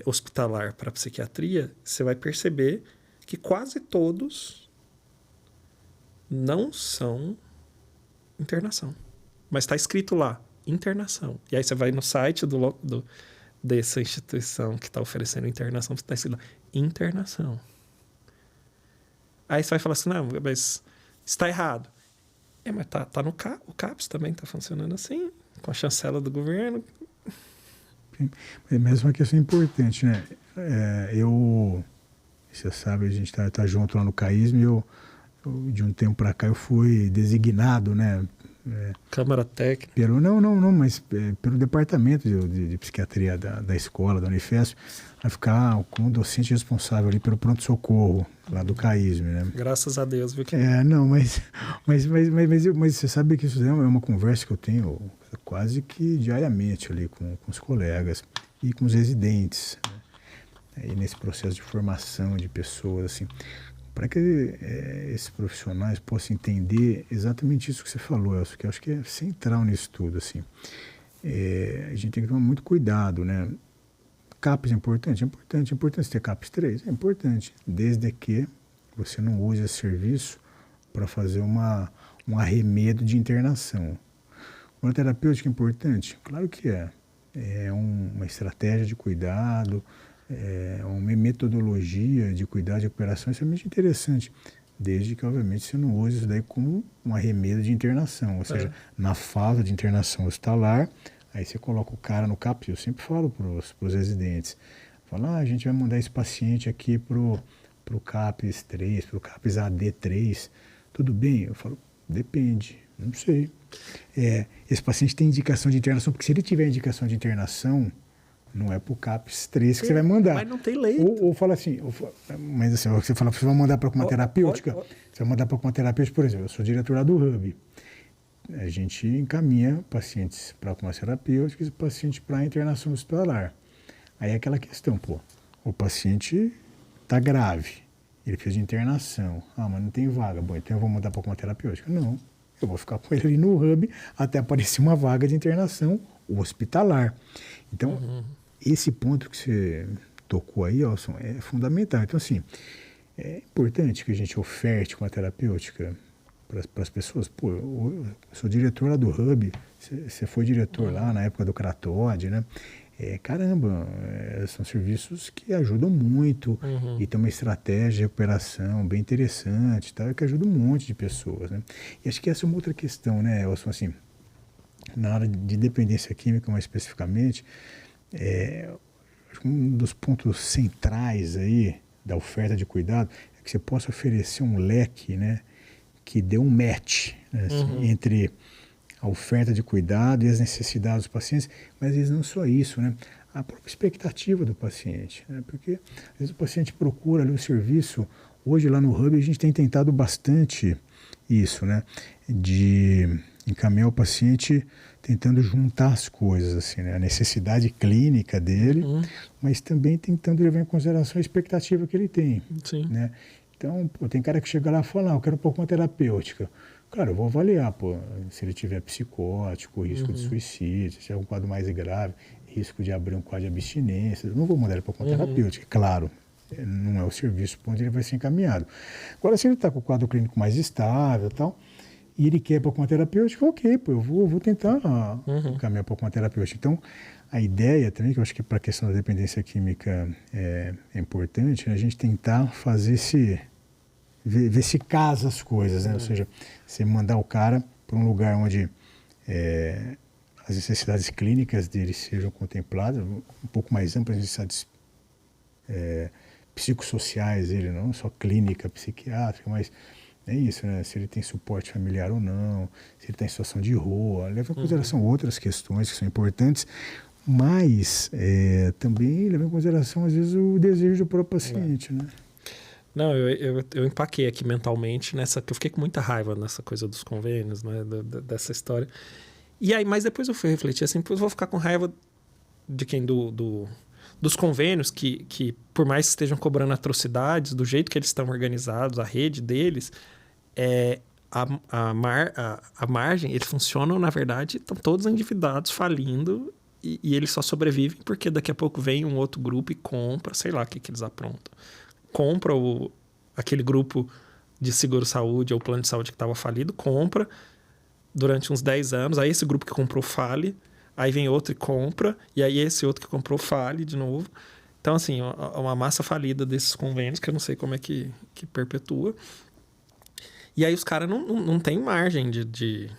[SPEAKER 1] hospitalar para psiquiatria, você vai perceber que quase todos não são internação. Mas está escrito lá, internação. E aí você vai no site dessa instituição que está oferecendo internação, está escrito lá, internação. Aí você vai falar assim, não, mas está errado. Mas tá no o CAPS também está funcionando assim, com a chancela do governo.
[SPEAKER 2] É mesmo uma questão importante, né? Você sabe, a gente tá junto lá no CAISM, eu de um tempo para cá eu fui designado, né?
[SPEAKER 1] Câmara Técnica.
[SPEAKER 2] Mas pelo departamento de psiquiatria da escola, da Unifesp, a ficar como docente responsável ali pelo pronto-socorro lá do CAISM, né?
[SPEAKER 1] Graças a Deus, viu?
[SPEAKER 2] Mas você sabe que isso é uma conversa que eu tenho quase que diariamente ali com os colegas e com os residentes, né? E nesse processo de formação de pessoas, assim, para que esses profissionais possam entender exatamente isso que você falou, Elcio, que eu acho que é central nisso tudo, assim. A gente tem que tomar muito cuidado, né? CAPS é importante? É importante. É importante ter CAPS 3? É importante, desde que você não use esse serviço para fazer um arremedo de internação. Uma terapêutica é importante? Claro que é. É uma estratégia de cuidado, uma metodologia de cuidado de recuperação extremamente interessante, desde que, obviamente, você não use isso daí como um arremedo de internação, ou seja, na falta de internação hospitalar, aí você coloca o cara no CAPS. Eu sempre falo para os residentes, a gente vai mandar esse paciente aqui pro CAPS 3, pro CAPS AD 3, tudo bem? Eu falo, depende, não sei. Esse paciente tem indicação de internação, porque se ele tiver indicação de internação, não é para o CAPS 3 que você vai mandar.
[SPEAKER 1] Mas não tem leito.
[SPEAKER 2] Ou fala assim, mas assim, você fala, você vai mandar para uma terapêutica? Você vai mandar para uma terapêutica, por exemplo, eu sou diretor lá do Hub. A gente encaminha pacientes para uma terapêutica e pacientes para internação hospitalar. Aí é aquela questão, o paciente está grave, ele fez de internação. Mas não tem vaga. Bom, então eu vou mandar para uma terapêutica? Não, eu vou ficar com ele ali no Hub até aparecer uma vaga de internação hospitalar. Então, esse ponto que você tocou aí, Elson, é fundamental. Então, assim, é importante que a gente oferte uma terapêutica para as pessoas. Pô, eu sou diretor lá do Hub, você foi diretor lá na época do Cratode, né? Caramba, são serviços que ajudam muito e tem uma estratégia de recuperação bem interessante, tá? Que ajuda um monte de pessoas, né? E acho que essa é uma outra questão, né, Elson? Assim, na área de dependência química, mais especificamente, um dos pontos centrais aí da oferta de cuidado é que você possa oferecer um leque, né, que dê um match, né, assim, entre a oferta de cuidado e as necessidades dos pacientes, mas às vezes não só isso, né? A própria expectativa do paciente, né? Porque às vezes o paciente procura ali o serviço. Hoje lá no Hub a gente tem tentado bastante isso, né? De encaminhar o paciente tentando juntar as coisas, assim, né? A necessidade clínica dele, mas também tentando levar em consideração a expectativa que ele tem, né? Então, pô, tem cara que chega lá e fala, eu quero um pouco uma terapêutica. Cara, eu vou avaliar, pô, se ele tiver psicótico, risco de suicídio, se tiver um quadro mais grave, risco de abrir um quadro de abstinência. Eu não vou mandar ele para uma terapêutica, claro. Não é o serviço para onde ele vai ser encaminhado. Agora, se ele está com o quadro clínico mais estável e tal, e ele quer para uma terapêutica, ok, pô, eu vou tentar encaminhar para uma terapêutica. Então, a ideia também, que eu acho que para a questão da dependência química é importante, né, a gente tentar fazer ver se casa as coisas, né? Ou seja, você mandar o cara para um lugar onde as necessidades clínicas dele sejam contempladas, um pouco mais amplas, as necessidades psicossociais dele, não só clínica, psiquiátrica, mas é isso, né? Se ele tem suporte familiar ou não, se ele está em situação de rua, leva em consideração outras questões que são importantes, mas também leva em consideração, às vezes, o desejo do próprio paciente, né?
[SPEAKER 1] Não, eu empaquei aqui mentalmente nessa, que eu fiquei com muita raiva nessa coisa dos convênios, né, dessa história. E aí, mas depois eu fui refletir assim, eu vou ficar com raiva de quem? Dos convênios que, por mais que estejam cobrando atrocidades, do jeito que eles estão organizados, a rede deles, a margem, eles funcionam, na verdade, estão todos endividados, falindo, e eles só sobrevivem porque daqui a pouco vem um outro grupo e compra, sei lá o que eles aprontam. Compra aquele grupo de seguro-saúde ou plano de saúde que estava falido, compra durante uns 10 anos, aí esse grupo que comprou fale, aí vem outro e compra, e aí esse outro que comprou fale de novo. Então, assim, uma massa falida desses convênios, que eu não sei como é que perpetua. E aí os caras não têm margem de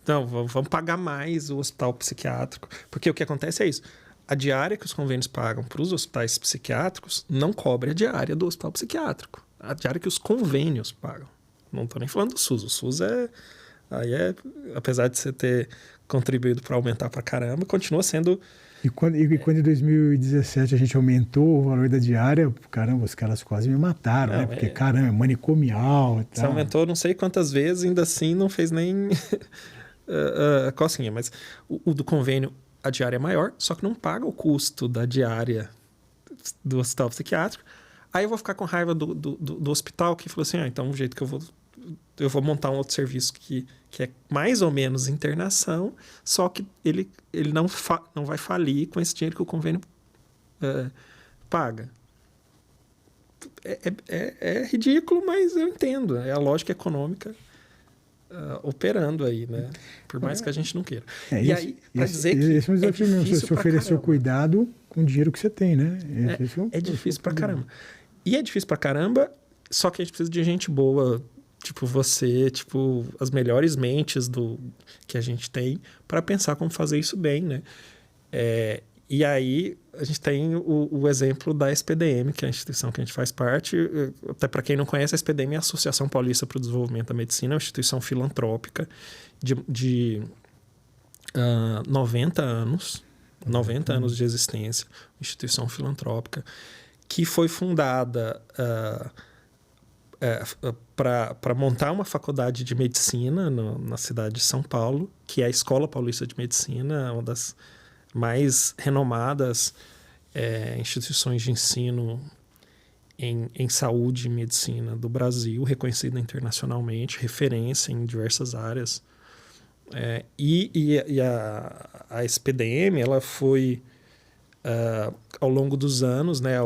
[SPEAKER 1] não, vamos pagar mais o hospital psiquiátrico, porque o que acontece é isso. A diária que os convênios pagam para os hospitais psiquiátricos não cobre a diária do hospital psiquiátrico. A diária que os convênios pagam. Não estou nem falando do SUS. O SUS apesar de você ter contribuído para aumentar para caramba, continua sendo...
[SPEAKER 2] E quando em 2017 a gente aumentou o valor da diária, caramba, os caras quase me mataram, né? Porque, caramba, é manicomial e tal.
[SPEAKER 1] Você aumentou não sei quantas vezes, ainda assim não fez nem a cocinha. Mas o do convênio, a diária é maior, só que não paga o custo da diária do hospital psiquiátrico. Aí eu vou ficar com raiva do hospital que falou assim, então o jeito que eu vou montar um outro serviço que é mais ou menos internação, só que ele não vai falir com esse dinheiro que o convênio paga. É ridículo, mas eu entendo. É a lógica econômica operando aí, né? Por mais que a gente não queira.
[SPEAKER 2] E aí, para dizer que esse é um desafio mesmo, você oferecer o cuidado com o dinheiro que você tem, né?
[SPEAKER 1] É difícil pra caramba. E é difícil pra caramba, só que a gente precisa de gente boa, tipo você, tipo as melhores mentes que a gente tem para pensar como fazer isso bem, né? E aí a gente tem o exemplo da SPDM, que é a instituição que a gente faz parte. Até para quem não conhece, a SPDM é a Associação Paulista para o Desenvolvimento da Medicina, é uma instituição filantrópica de 90 anos de existência, uma instituição filantrópica que foi fundada para montar uma faculdade de medicina na cidade de São Paulo, que é a Escola Paulista de Medicina, uma das mais renomadas instituições de ensino em saúde e medicina do Brasil, reconhecida internacionalmente, referência em diversas áreas. E a SPDM ela foi ao longo dos anos, né?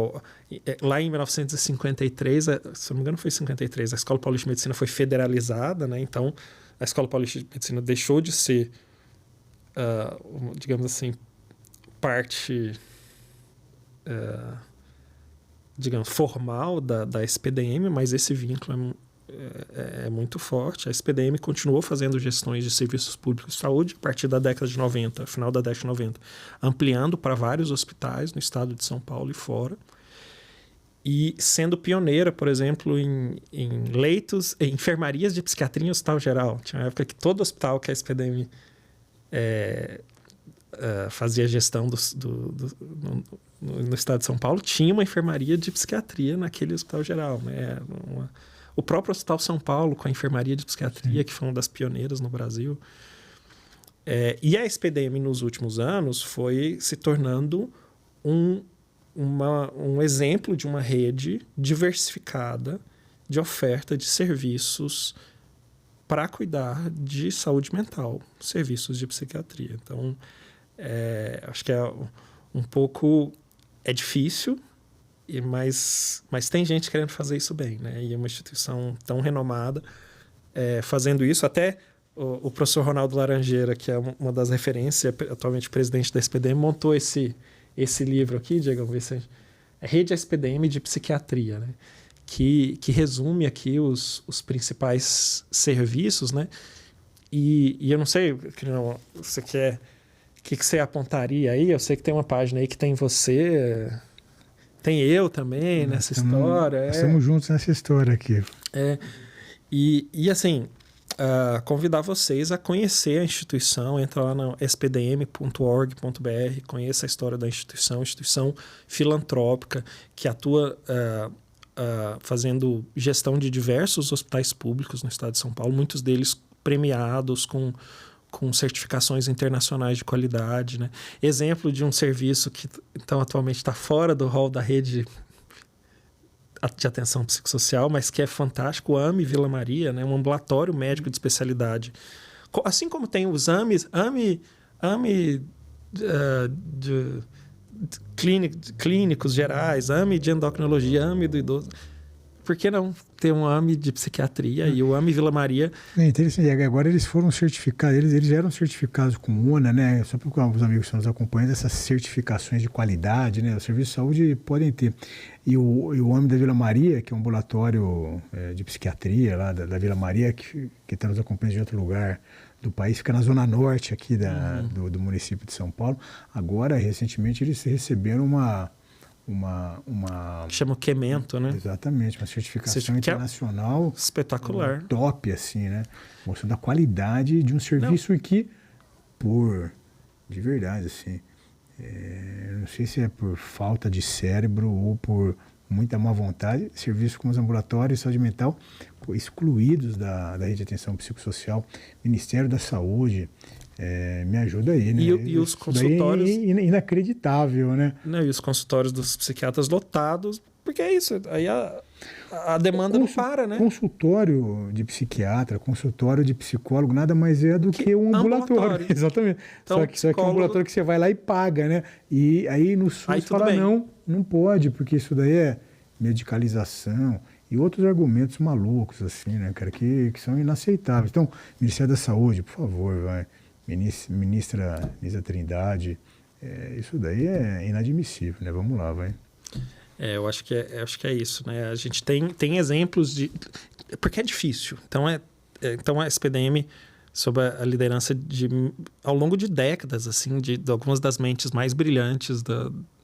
[SPEAKER 1] Lá em 1953, se não me engano foi 53, a Escola Paulista de Medicina foi federalizada, né? Então, a Escola Paulista de Medicina deixou de ser, digamos assim, parte, digamos, formal da SPDM, mas esse vínculo é muito forte. A SPDM continuou fazendo gestões de serviços públicos de saúde a partir da década de 90, final da década de 90, ampliando para vários hospitais no estado de São Paulo e fora, e sendo pioneira, por exemplo, em leitos, em enfermarias de psiquiatria em hospital geral. Tinha uma época que todo hospital que a SPDM fazia gestão no estado de São Paulo tinha uma enfermaria de psiquiatria naquele hospital geral, né? O próprio Hospital São Paulo, com a enfermaria de psiquiatria, que foi uma das pioneiras no Brasil. E a SPDM, nos últimos anos, foi se tornando um exemplo de uma rede diversificada de oferta de serviços para cuidar de saúde mental, serviços de psiquiatria. Então, acho que um pouco... É difícil, mas tem gente querendo fazer isso bem, né? E é uma instituição tão renomada fazendo isso. Até o professor Ronaldo Laranjeira, que é uma das referências, atualmente presidente da SPDM, montou esse livro aqui, Diego Vicente, Rede SPDM de Psiquiatria, né? Que resume aqui os principais serviços, né? E eu não sei, você quer... O que você apontaria aí? Eu sei que tem uma página aí que tem você... Tem eu também nessa história.
[SPEAKER 2] Nós estamos juntos nessa história aqui.
[SPEAKER 1] E assim, convidar vocês a conhecer a instituição. Entra lá no spdm.org.br, conheça a história da instituição filantrópica que atua fazendo gestão de diversos hospitais públicos no estado de São Paulo, muitos deles premiados com certificações internacionais de qualidade, né? Exemplo de um serviço que então atualmente está fora do rol da rede de atenção psicossocial, mas que é fantástico, o AME Vila Maria, né? Um ambulatório médico de especialidade. Assim como tem os AME clínicos gerais, AME de endocrinologia, AME do idoso. Por que não ter um AME de psiquiatria e o AME Vila Maria?
[SPEAKER 2] É interessante. Agora eles foram certificados, eles eram certificados com ONA, né? Só para os amigos que estão nos acompanhando, essas certificações de qualidade, né? Os serviços de saúde podem ter. E o AME da Vila Maria, que é um ambulatório de psiquiatria lá da Vila Maria, que está nos acompanhando de outro lugar do país, fica na zona norte aqui do município de São Paulo. Agora, recentemente, eles receberam uma
[SPEAKER 1] chama o Quemento, né?
[SPEAKER 2] Exatamente, uma certificação internacional
[SPEAKER 1] espetacular,
[SPEAKER 2] top, assim, né? Mostrando a qualidade de um serviço de verdade, assim, não sei se é por falta de cérebro ou por muita má vontade, serviços como os ambulatórios de saúde mental excluídos da rede de atenção psicossocial, Ministério da Saúde. Me ajuda aí, né?
[SPEAKER 1] E os consultórios...
[SPEAKER 2] inacreditável, né?
[SPEAKER 1] E os consultórios dos psiquiatras lotados, porque é isso, aí a demanda não para, né?
[SPEAKER 2] Consultório de psiquiatra, consultório de psicólogo, nada mais é do que um ambulatório. Exatamente. Então, só que é um ambulatório que você vai lá e paga, né? E aí no SUS fala, não pode, porque isso daí é medicalização e outros argumentos malucos, assim, né, cara, que são inaceitáveis. Então, Ministério da Saúde, por favor, vai... Ministra Nisa Trindade, isso daí é inadmissível, né? Vamos lá, vai.
[SPEAKER 1] Eu acho que é isso, né? A gente tem exemplos de... Porque é difícil. Então a SPDM, sob a liderança ao longo de décadas, assim, de algumas das mentes mais brilhantes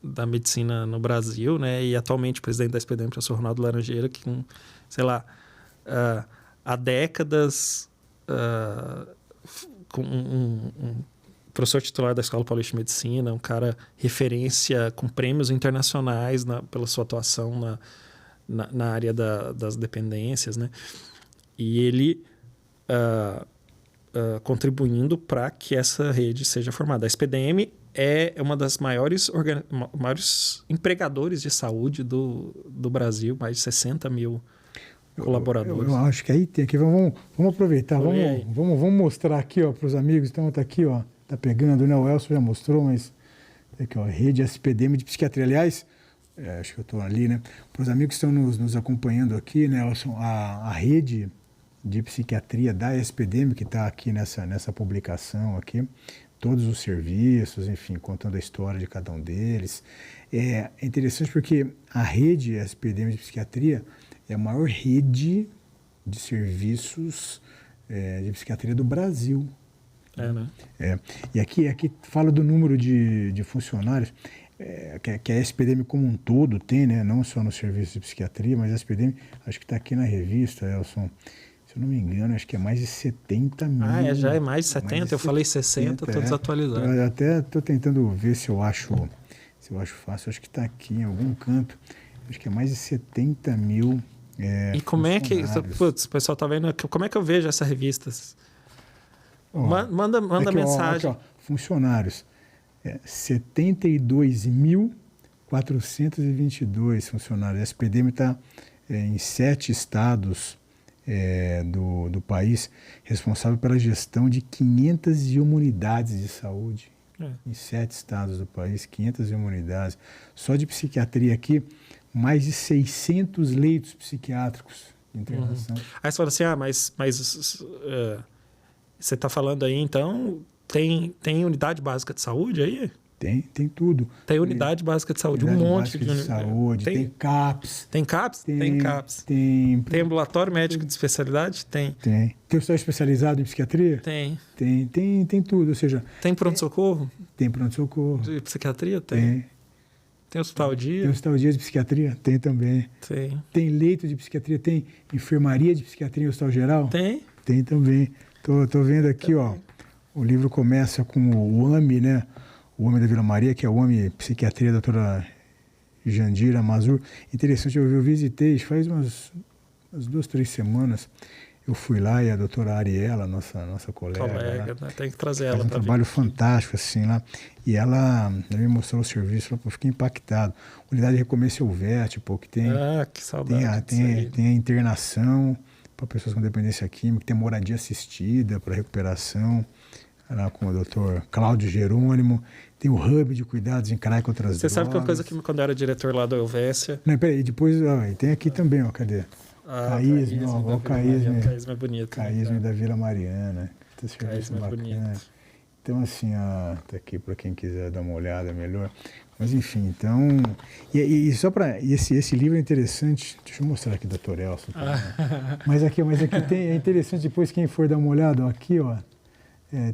[SPEAKER 1] da medicina no Brasil, né? E atualmente o presidente da SPDM, o professor Ronaldo Laranjeira, que há décadas... com um professor titular da Escola Paulista de Medicina, um cara referência com prêmios internacionais pela sua atuação na área das dependências, né? E ele contribuindo para que essa rede seja formada. A SPDM é uma das maiores empregadores de saúde do Brasil, mais de 60 mil colaboradores.
[SPEAKER 2] Eu acho que aí tem aqui, vamos aproveitar, vamos mostrar aqui para os amigos, então tá aqui, ó, tá pegando, né? O Elcio já mostrou, mas Aqui, ó, Rede SPDM de Psiquiatria. Aliás, acho que eu estou ali, né? Para os amigos que estão nos acompanhando aqui, né? A rede de psiquiatria da SPDM, que está aqui nessa publicação aqui, todos os serviços, enfim, contando a história de cada um deles. É interessante porque a rede SPDM de psiquiatria é a maior rede de serviços de psiquiatria do Brasil.
[SPEAKER 1] Né?
[SPEAKER 2] E aqui fala do número de funcionários que a SPDM como um todo tem, né? Não só no serviço de psiquiatria, mas a SPDM, acho que está aqui na revista, Elson, se eu não me engano, acho que é mais de 70 mil.
[SPEAKER 1] Já é mais de 70, eu falei 60, estou desatualizado.
[SPEAKER 2] Eu até estou tentando ver se eu acho fácil, acho que está aqui em algum canto, acho que é mais de 70 mil.
[SPEAKER 1] E como é que, putz, o pessoal está vendo, como é que eu vejo essa revista? Manda
[SPEAKER 2] aqui,
[SPEAKER 1] mensagem.
[SPEAKER 2] Aqui, funcionários, 72.422 funcionários. A SPDM está em 7 estados do país, responsável pela gestão de 501 unidades de saúde. Em 7 estados do país, 501 unidades. Só de psiquiatria aqui, mais de 600 leitos psiquiátricos de internação.
[SPEAKER 1] Aí você fala assim, mas você está falando aí, então, tem unidade básica de saúde aí?
[SPEAKER 2] Tem tudo.
[SPEAKER 1] Tem unidade básica de saúde, um monte de
[SPEAKER 2] saúde. Tem CAPS.
[SPEAKER 1] Tem CAPS? Tem CAPS. Tem ambulatório médico de especialidade? Tem.
[SPEAKER 2] Tem hospital especializado em psiquiatria?
[SPEAKER 1] Tem
[SPEAKER 2] tudo, ou seja...
[SPEAKER 1] Tem pronto-socorro?
[SPEAKER 2] Tem pronto-socorro.
[SPEAKER 1] De psiquiatria? Tem hospital-dia?
[SPEAKER 2] Tem hospital-dia de psiquiatria? Tem também. Tem leito de psiquiatria? Tem enfermaria de psiquiatria em hospital geral? Tem também. Tô vendo aqui, ó. O livro começa com o UAMI, né? O UAMI da Vila Maria, que é o UAMI Psiquiatria da doutora Jandira Mazur. Interessante, eu visitei, faz umas 2, 3 semanas. Eu fui lá e a doutora Ariela, nossa colega
[SPEAKER 1] né? Tem que trazer ela
[SPEAKER 2] para um trabalho fantástico, assim, lá. E ela me mostrou o serviço, eu fiquei impactado. Unidade de recomeço Elvete, que tem...
[SPEAKER 1] que saudade.
[SPEAKER 2] Tem a internação para pessoas com dependência química, tem moradia assistida para recuperação, lá com o doutor Cláudio Jerônimo, tem o hub de cuidados em CRAI contra as drogas.
[SPEAKER 1] Você sabe que uma coisa que quando eu era diretor lá do Elvésia...
[SPEAKER 2] Não, peraí, depois tem aqui também, ó, cadê? Caísme
[SPEAKER 1] é bonito.
[SPEAKER 2] Caísme da Vila Mariana.
[SPEAKER 1] Caísme é bonito.
[SPEAKER 2] Então, assim, tá aqui para quem quiser dar uma olhada melhor. Mas, enfim, então... E só para... Esse livro é interessante. Deixa eu mostrar aqui, doutor Elson. Mas aqui é interessante, depois quem for dar uma olhada, ó, aqui, ó,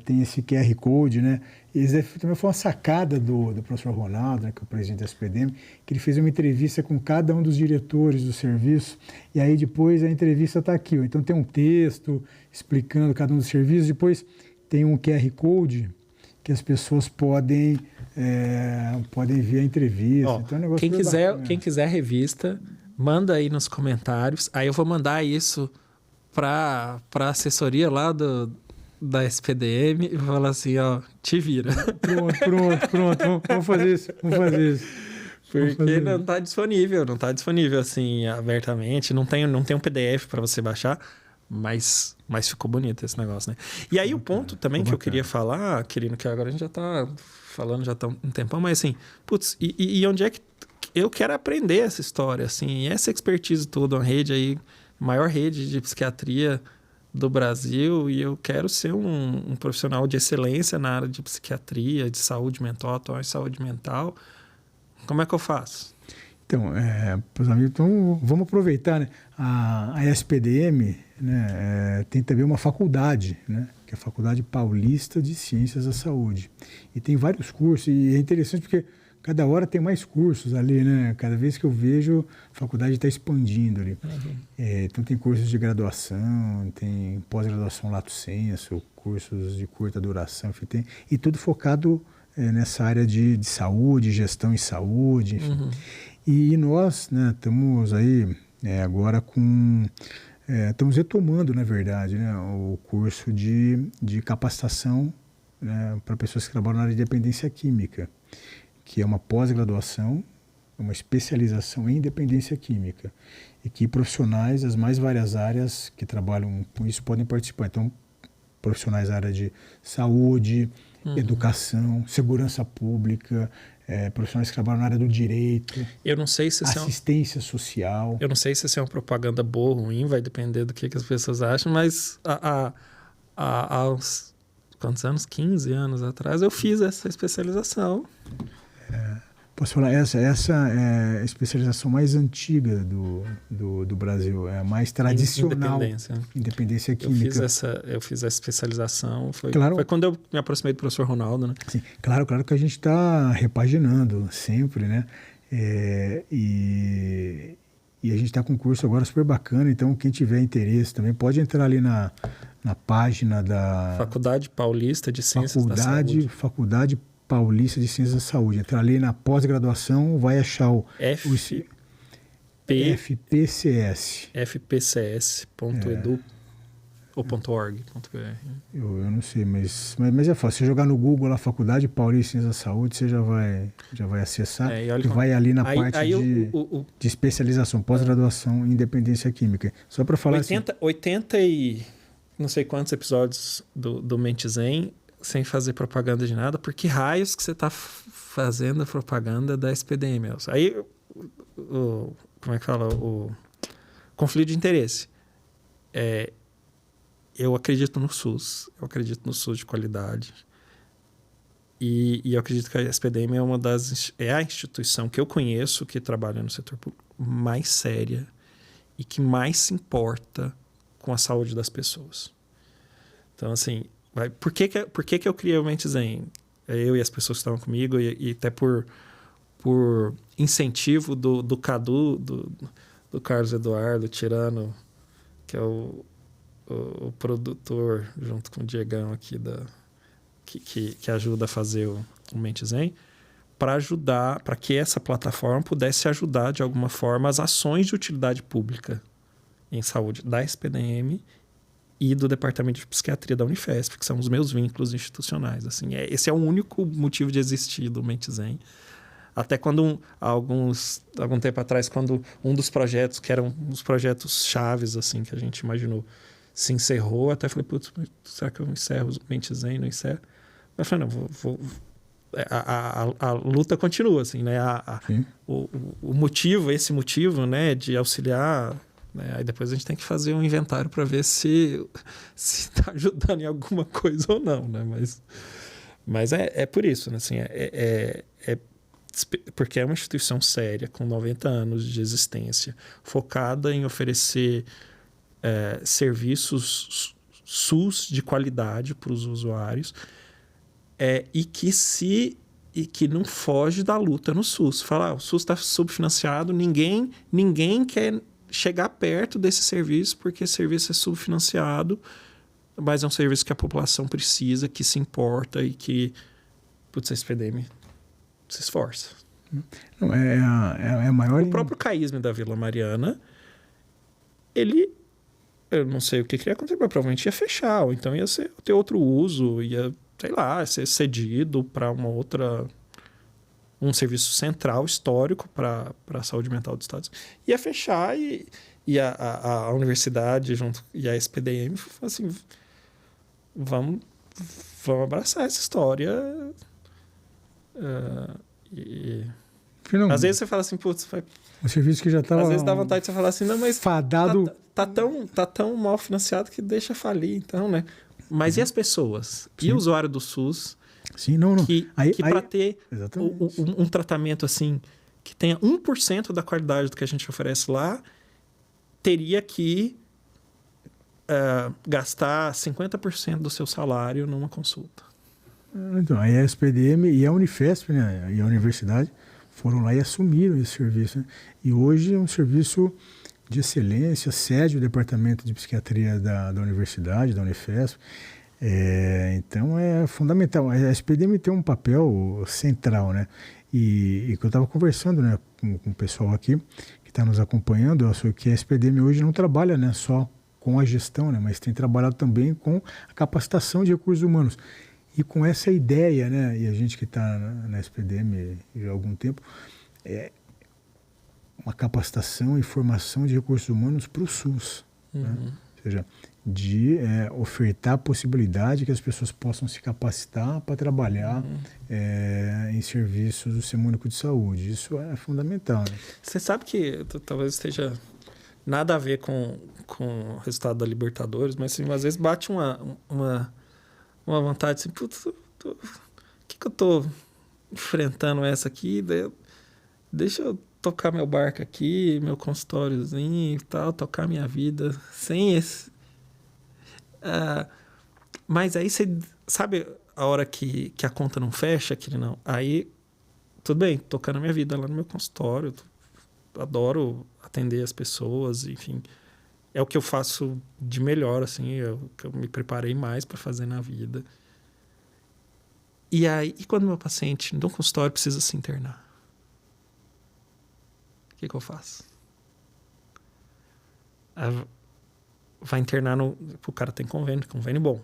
[SPEAKER 2] tem esse QR Code, né? Isso também foi uma sacada do professor Ronaldo, né, que é o presidente da SPDM, que ele fez uma entrevista com cada um dos diretores do serviço, e aí depois a entrevista está aqui, ó. Então tem um texto explicando cada um dos serviços, depois tem um QR Code que as pessoas podem ver a entrevista. Então, é um negócio
[SPEAKER 1] quem quiser a revista, manda aí nos comentários, aí eu vou mandar isso para a assessoria lá da SPDM e falar assim, ó, te vira.
[SPEAKER 2] Pronto, vamos fazer isso.
[SPEAKER 1] Porque não está disponível assim, abertamente, não tem um PDF para você baixar, mas ficou bonito esse negócio, né? E aí o ponto também que eu queria falar, querido, que agora a gente já está falando já tá um tempão, mas assim, putz, e onde é que eu quero aprender essa história, assim, essa expertise toda, uma rede aí, maior rede de psiquiatria do Brasil, e eu quero ser um profissional de excelência na área de psiquiatria, de saúde mental, atuar em saúde mental. Como é que eu faço?
[SPEAKER 2] Então, vamos aproveitar, né? A SPDM, né, tem também uma faculdade, né, que é a Faculdade Paulista de Ciências da Saúde. E tem vários cursos, e é interessante porque cada hora tem mais cursos ali, né? Cada vez que eu vejo, a faculdade está expandindo ali. Então tem cursos de graduação, tem pós-graduação lato sensu, cursos de curta duração, enfim, e tudo focado nessa área de saúde, gestão em saúde, enfim. E nós, né, estamos aí agora estamos retomando, na verdade, né, o curso de capacitação, né, para pessoas que trabalham na área de dependência química, que é uma pós-graduação, uma especialização em dependência química, e que profissionais das mais várias áreas que trabalham com isso podem participar. Então, profissionais da área de saúde, educação, segurança pública, profissionais que trabalham na área do direito,
[SPEAKER 1] Eu não sei se
[SPEAKER 2] assistência social.
[SPEAKER 1] eu não sei se isso é uma propaganda boa ou ruim, vai depender do que as pessoas acham, mas há uns quantos anos? 15 anos atrás, eu fiz essa especialização.
[SPEAKER 2] Posso falar, essa é a especialização mais antiga do Brasil, é a mais tradicional. Independência química.
[SPEAKER 1] Eu fiz essa especialização, foi quando eu me aproximei do professor Ronaldo, né?
[SPEAKER 2] Sim, claro que a gente está repaginando sempre, né? E a gente está com um curso agora super bacana, então quem tiver interesse também pode entrar ali na página da...
[SPEAKER 1] Faculdade Paulista de Ciências da Saúde.
[SPEAKER 2] Faculdade Paulista de Ciências da Saúde. Entrar ali na pós-graduação, vai achar o FPCS.
[SPEAKER 1] fpcs.edu ou .org.br.
[SPEAKER 2] Eu não sei, mas é fácil. Se jogar no Google a Faculdade Paulista de Ciências da Saúde, você já vai acessar e vai ali na parte de especialização, pós-graduação em Independência Química. Só para falar
[SPEAKER 1] 80 e não sei quantos episódios do Mente Zen, sem fazer propaganda de nada, por que raios que você está fazendo a propaganda da SPDM? Aí, como é que fala? O conflito de interesse. Eu acredito no SUS, de qualidade, e eu acredito que a SPDM é a instituição que eu conheço que trabalha no setor público mais séria e que mais se importa com a saúde das pessoas. Então, assim, por que eu criei o Mente Zen? Eu e as pessoas que estavam comigo, e até por incentivo do Cadu, do Carlos Eduardo Tirano, que é o produtor, junto com o Diegão aqui, que ajuda a fazer o Mente Zen, para que essa plataforma pudesse ajudar, de alguma forma, as ações de utilidade pública em saúde da SPDM e do Departamento de Psiquiatria da Unifesp, que são os meus vínculos institucionais. Assim, esse é o único motivo de existir do Mente Zen. Até quando, algum tempo atrás, quando um dos projetos, que eram uns projetos chaves assim, que a gente imaginou, se encerrou, até falei, putz, será que eu encerro o Mente Zen? Não encerro? Eu falei, não, a luta continua, assim, né? O motivo, esse motivo, né, de auxiliar... Aí depois a gente tem que fazer um inventário para ver se está ajudando em alguma coisa ou não, né? Mas é por isso, né? Assim, porque é uma instituição séria, com 90 anos de existência, focada em oferecer serviços SUS de qualidade para os usuários, e que não foge da luta no SUS. Falar, o SUS está subfinanciado, ninguém quer chegar perto desse serviço, porque esse serviço é subfinanciado, mas é um serviço que a população precisa, que se importa e que a SPDM se esforça.
[SPEAKER 2] Não, é a maior...
[SPEAKER 1] O próprio CAISM da Vila Mariana, eu não sei o que ia acontecer, mas provavelmente ia fechar, ou então ia ter outro uso, ia, sei lá, ser cedido para um serviço central, histórico para a saúde mental dos estados. Ia fechar e a universidade junto, e a SPDM assim, vamos abraçar essa história. Às vezes você fala assim, putz,
[SPEAKER 2] um serviço que já estava...
[SPEAKER 1] Às vezes dá vontade de você falar assim, não, mas
[SPEAKER 2] fadado...
[SPEAKER 1] tá tão mal financiado que deixa falir, então, né? Mas e as pessoas? Sim. E o usuário do SUS?
[SPEAKER 2] Sim, não.
[SPEAKER 1] Que para ter um tratamento assim, que tenha 1% da qualidade do que a gente oferece lá, teria que gastar 50% do seu salário numa consulta.
[SPEAKER 2] Então, aí a SPDM e a Unifesp, né, e a universidade foram lá e assumiram esse serviço. Né? E hoje é um serviço de excelência, cede o departamento de psiquiatria da universidade, da Unifesp. Então é fundamental. A SPDM tem um papel central, né? E que eu estava conversando, né, com o pessoal aqui que está nos acompanhando, eu acho que a SPDM hoje não trabalha, né, só com a gestão, né, mas tem trabalhado também com a capacitação de recursos humanos. E com essa ideia, né, e a gente que está na SPDM já há algum tempo, uma capacitação e formação de recursos humanos para o SUS. Né? Ou seja, de ofertar a possibilidade que as pessoas possam se capacitar para trabalhar em serviços do Sistema Único de Saúde. Isso é fundamental. Né?
[SPEAKER 1] Você sabe que talvez esteja nada a ver com o resultado da Libertadores, mas assim, às vezes bate uma vontade assim, putz, o que eu tô enfrentando essa aqui? Deixa eu tocar meu barco aqui, meu consultóriozinho e tal, tocar minha vida sem esse... mas aí você sabe a hora que a conta não fecha, que não, aí tudo bem, tocando a minha vida lá no meu consultório, adoro atender as pessoas, enfim, é o que eu faço de melhor, assim, que eu me preparei mais para fazer na vida. E aí, e quando meu paciente no consultório precisa se internar, o que eu faço? Vai internar o cara tem convênio bom.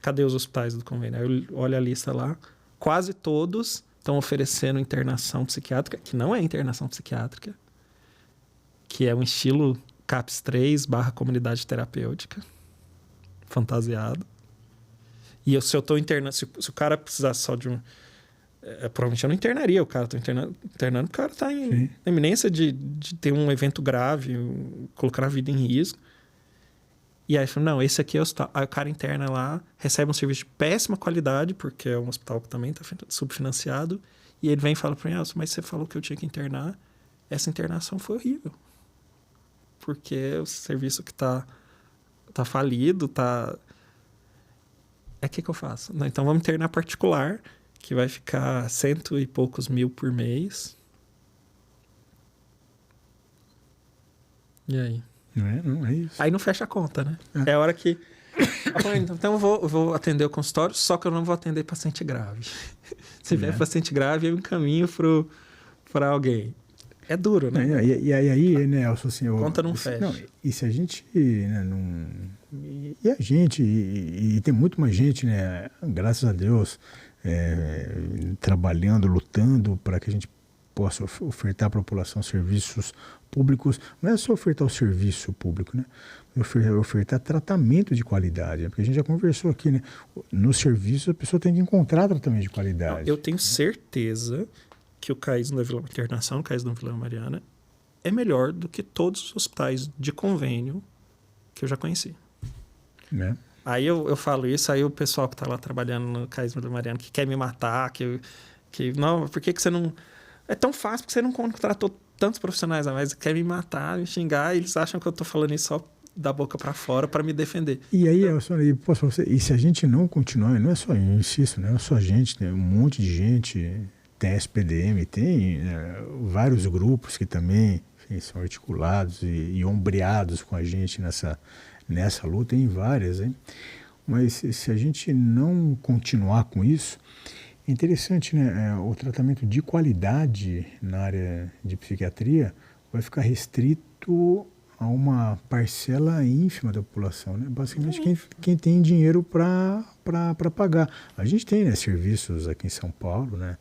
[SPEAKER 1] Cadê os hospitais do convênio? Aí eu olho a lista lá, quase todos estão oferecendo internação psiquiátrica, que não é internação psiquiátrica, que é um estilo CAPS 3 / comunidade terapêutica, fantasiado. E se eu estou internando, se o cara precisasse só de um... provavelmente eu não internaria o cara, estou internando, o cara está em iminência de ter um evento grave, colocar a vida em risco. E aí, não, esse aqui é o hospital. Aí o cara interna lá, recebe um serviço de péssima qualidade, porque é um hospital que também está subfinanciado, e ele vem e fala para mim, mas você falou que eu tinha que internar. Essa internação foi horrível. Porque o serviço que tá falido, tá... O que eu faço? Não, então vamos internar particular, que vai ficar 100 e poucos mil por mês. E aí?
[SPEAKER 2] Não é isso.
[SPEAKER 1] Aí não fecha a conta, né? É a hora que... Então eu vou atender o consultório, só que eu não vou atender paciente grave. Se vier paciente grave, eu encaminho para alguém. É duro, né?
[SPEAKER 2] E aí, Nelson, assim...
[SPEAKER 1] Conta não fecha. Não,
[SPEAKER 2] e se a gente não... E a gente, e tem muito mais gente, né? Graças a Deus, trabalhando, lutando para que a gente possa ofertar à população serviços públicos. Não é só ofertar o serviço público, né? Ofertar tratamento de qualidade. Porque a gente já conversou aqui, né? No serviço, a pessoa tem que encontrar tratamento de qualidade.
[SPEAKER 1] Não, eu tenho certeza que o CAIS da Vila Internação, o CAIS da Vila Mariana, é melhor do que todos os hospitais de convênio que eu já conheci.
[SPEAKER 2] Né?
[SPEAKER 1] Aí eu falo isso, aí o pessoal que está lá trabalhando no CAIS da Vila Mariana, que quer me matar, que não, por que você não... É tão fácil porque você não contratou tantos profissionais a mais, quer me matar, me xingar, e eles acham que eu estou falando isso só da boca para fora para me defender.
[SPEAKER 2] E aí, e se a gente não continuar, não é só, eu insisto, não é só a gente, tem um monte de gente, tem SPDM, tem vários grupos que também são articulados e ombreados com a gente nessa luta, tem várias, hein? Mas se a gente não continuar com isso, é interessante, né? O tratamento de qualidade na área de psiquiatria vai ficar restrito a uma parcela ínfima da população, né? Basicamente quem tem dinheiro para pagar. A gente tem, né, serviços aqui em São Paulo, né?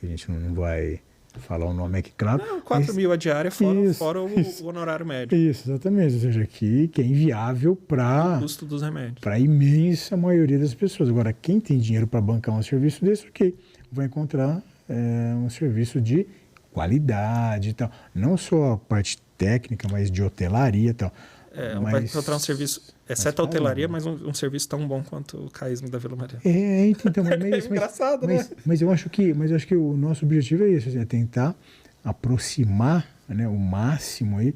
[SPEAKER 2] A gente não vai falar o nome aqui, claro.
[SPEAKER 1] Não, 4 mil a diária fora o honorário médio.
[SPEAKER 2] Isso, exatamente. Ou seja, que é inviável para
[SPEAKER 1] o custo dos remédios.
[SPEAKER 2] Para a imensa maioria das pessoas. Agora, quem tem dinheiro para bancar um serviço desse, vai encontrar um serviço de qualidade e tal. Não só a parte técnica, mas de hotelaria e tal.
[SPEAKER 1] Vai encontrar um serviço, exceto a hotelaria, mas um serviço tão bom quanto o CAIS da Vila Mariana.
[SPEAKER 2] Então,
[SPEAKER 1] é engraçado, né?
[SPEAKER 2] Mas eu acho que o nosso objetivo é isso, é tentar aproximar, né, o máximo aí,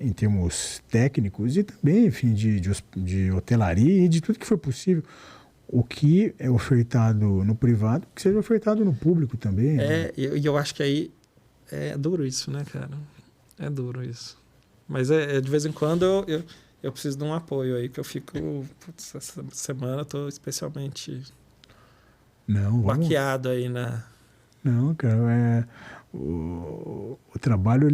[SPEAKER 2] em termos técnicos e também, enfim, de hotelaria e de tudo que for possível. O que é ofertado no privado, que seja ofertado no público também.
[SPEAKER 1] Né? E eu acho que aí é duro isso, né, cara? É duro isso. Mas de vez em quando eu preciso de um apoio aí, que eu fico... Putz, essa semana eu tô especialmente baqueado aí na...
[SPEAKER 2] Não, cara, o trabalho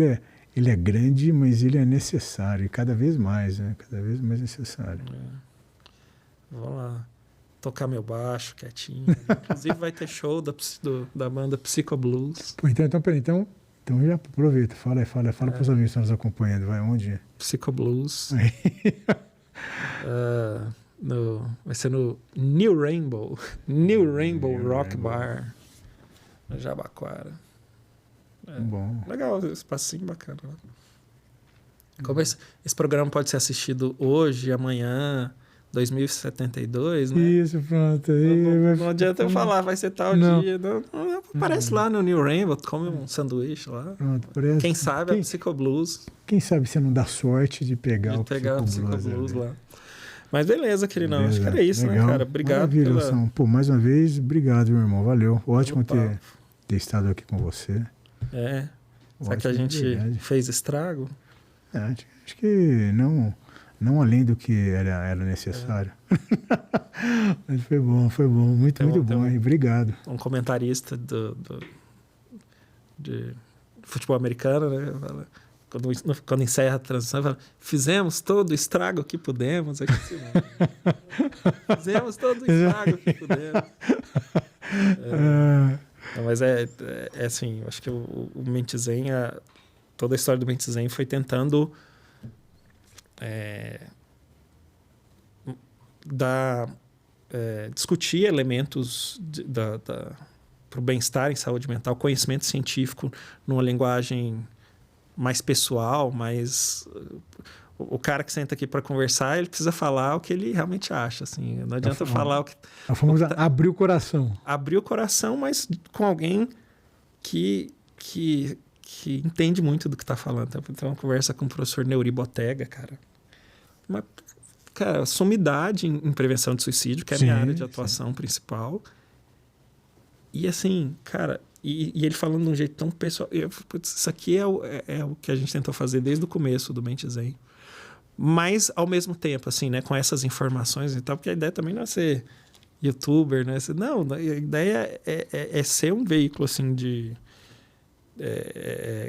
[SPEAKER 2] ele é grande, mas ele é necessário, e cada vez mais, né? Cada vez mais necessário.
[SPEAKER 1] Vou lá tocar meu baixo quietinho. Inclusive vai ter show da banda Psycho Blues.
[SPEAKER 2] Pô, então já aproveita, fala para os amigos que estão nos acompanhando, vai onde?
[SPEAKER 1] Psycho Blues. Vai ser no New Rainbow Rock Bar, no Jabaquara.
[SPEAKER 2] Bom.
[SPEAKER 1] Legal, espacinho bacana. Como esse programa pode ser assistido hoje, amanhã, 2072, né?
[SPEAKER 2] Isso, pronto.
[SPEAKER 1] Não adianta eu falar, vai ser tal dia. Não, aparece lá no New Rainbow, come um sanduíche lá.
[SPEAKER 2] Pronto,
[SPEAKER 1] Quem sabe a Psicoblues.
[SPEAKER 2] Quem sabe você não dá sorte de pegar o
[SPEAKER 1] Psicoblues lá. Mas beleza, queridão. Acho que era isso,
[SPEAKER 2] legal.
[SPEAKER 1] Né, cara? Obrigado.
[SPEAKER 2] Maravilha, São. Pô, mais uma vez, obrigado, meu irmão. Valeu. Ótimo ter estado aqui com você.
[SPEAKER 1] Será que a gente fez estrago?
[SPEAKER 2] Acho que não além do que era necessário. Mas foi bom. Muito bom. Obrigado.
[SPEAKER 1] Um comentarista de futebol americano, né? Quando encerra a transmissão, fala, fizemos todo o estrago que pudemos. Fizemos todo o estrago que pudemos. Não, mas é assim, eu acho que o Mentizen, toda a história do Mentizen foi tentando discutir elementos para o bem-estar em saúde mental, conhecimento científico numa linguagem mais pessoal, mais... O cara que senta aqui para conversar, ele precisa falar o que ele realmente acha, assim. Não adianta falar o que...
[SPEAKER 2] A famosa abrir o coração.
[SPEAKER 1] Abrir o coração, mas com alguém que entende muito do que está falando. Então, uma conversa com o professor Neuri Botega, cara. Sumidade em prevenção de suicídio, que é a minha área de atuação principal. E assim, cara... E ele falando de um jeito tão pessoal... Isso aqui é o que a gente tentou fazer desde o começo do Mentizen. Mas, ao mesmo tempo, assim, né? Com essas informações e tal, porque a ideia também não é ser youtuber, né? Não, a ideia é ser um veículo, assim,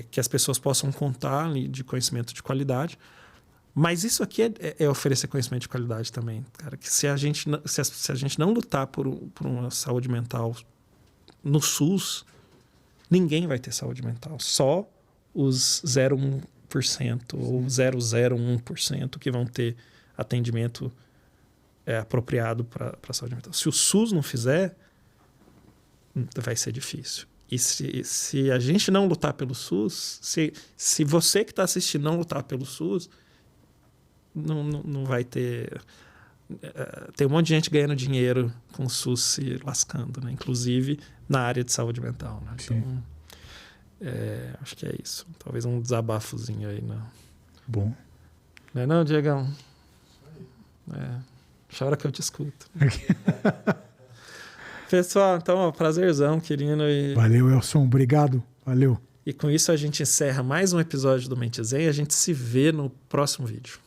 [SPEAKER 1] que as pessoas possam contar de conhecimento de qualidade. Mas isso aqui é oferecer conhecimento de qualidade também, cara. Que se a gente não lutar por uma saúde mental no SUS, ninguém vai ter saúde mental. Só os 0,1% ou 0,01% que vão ter atendimento apropriado para a saúde mental. Se o SUS não fizer, vai ser difícil. E se a gente não lutar pelo SUS, se você que está assistindo não lutar pelo SUS, não vai ter... Tem um monte de gente ganhando dinheiro com o SUS se lascando, né? Inclusive na área de saúde mental. Né? Então, acho que é isso. Talvez um desabafozinho aí. Né?
[SPEAKER 2] Bom.
[SPEAKER 1] Não é não, Diegão? Chora que eu te escuto. Pessoal, então, prazerzão, querido.
[SPEAKER 2] Valeu, Elson. Obrigado. Valeu.
[SPEAKER 1] E com isso a gente encerra mais um episódio do Mentizen e a gente se vê no próximo vídeo.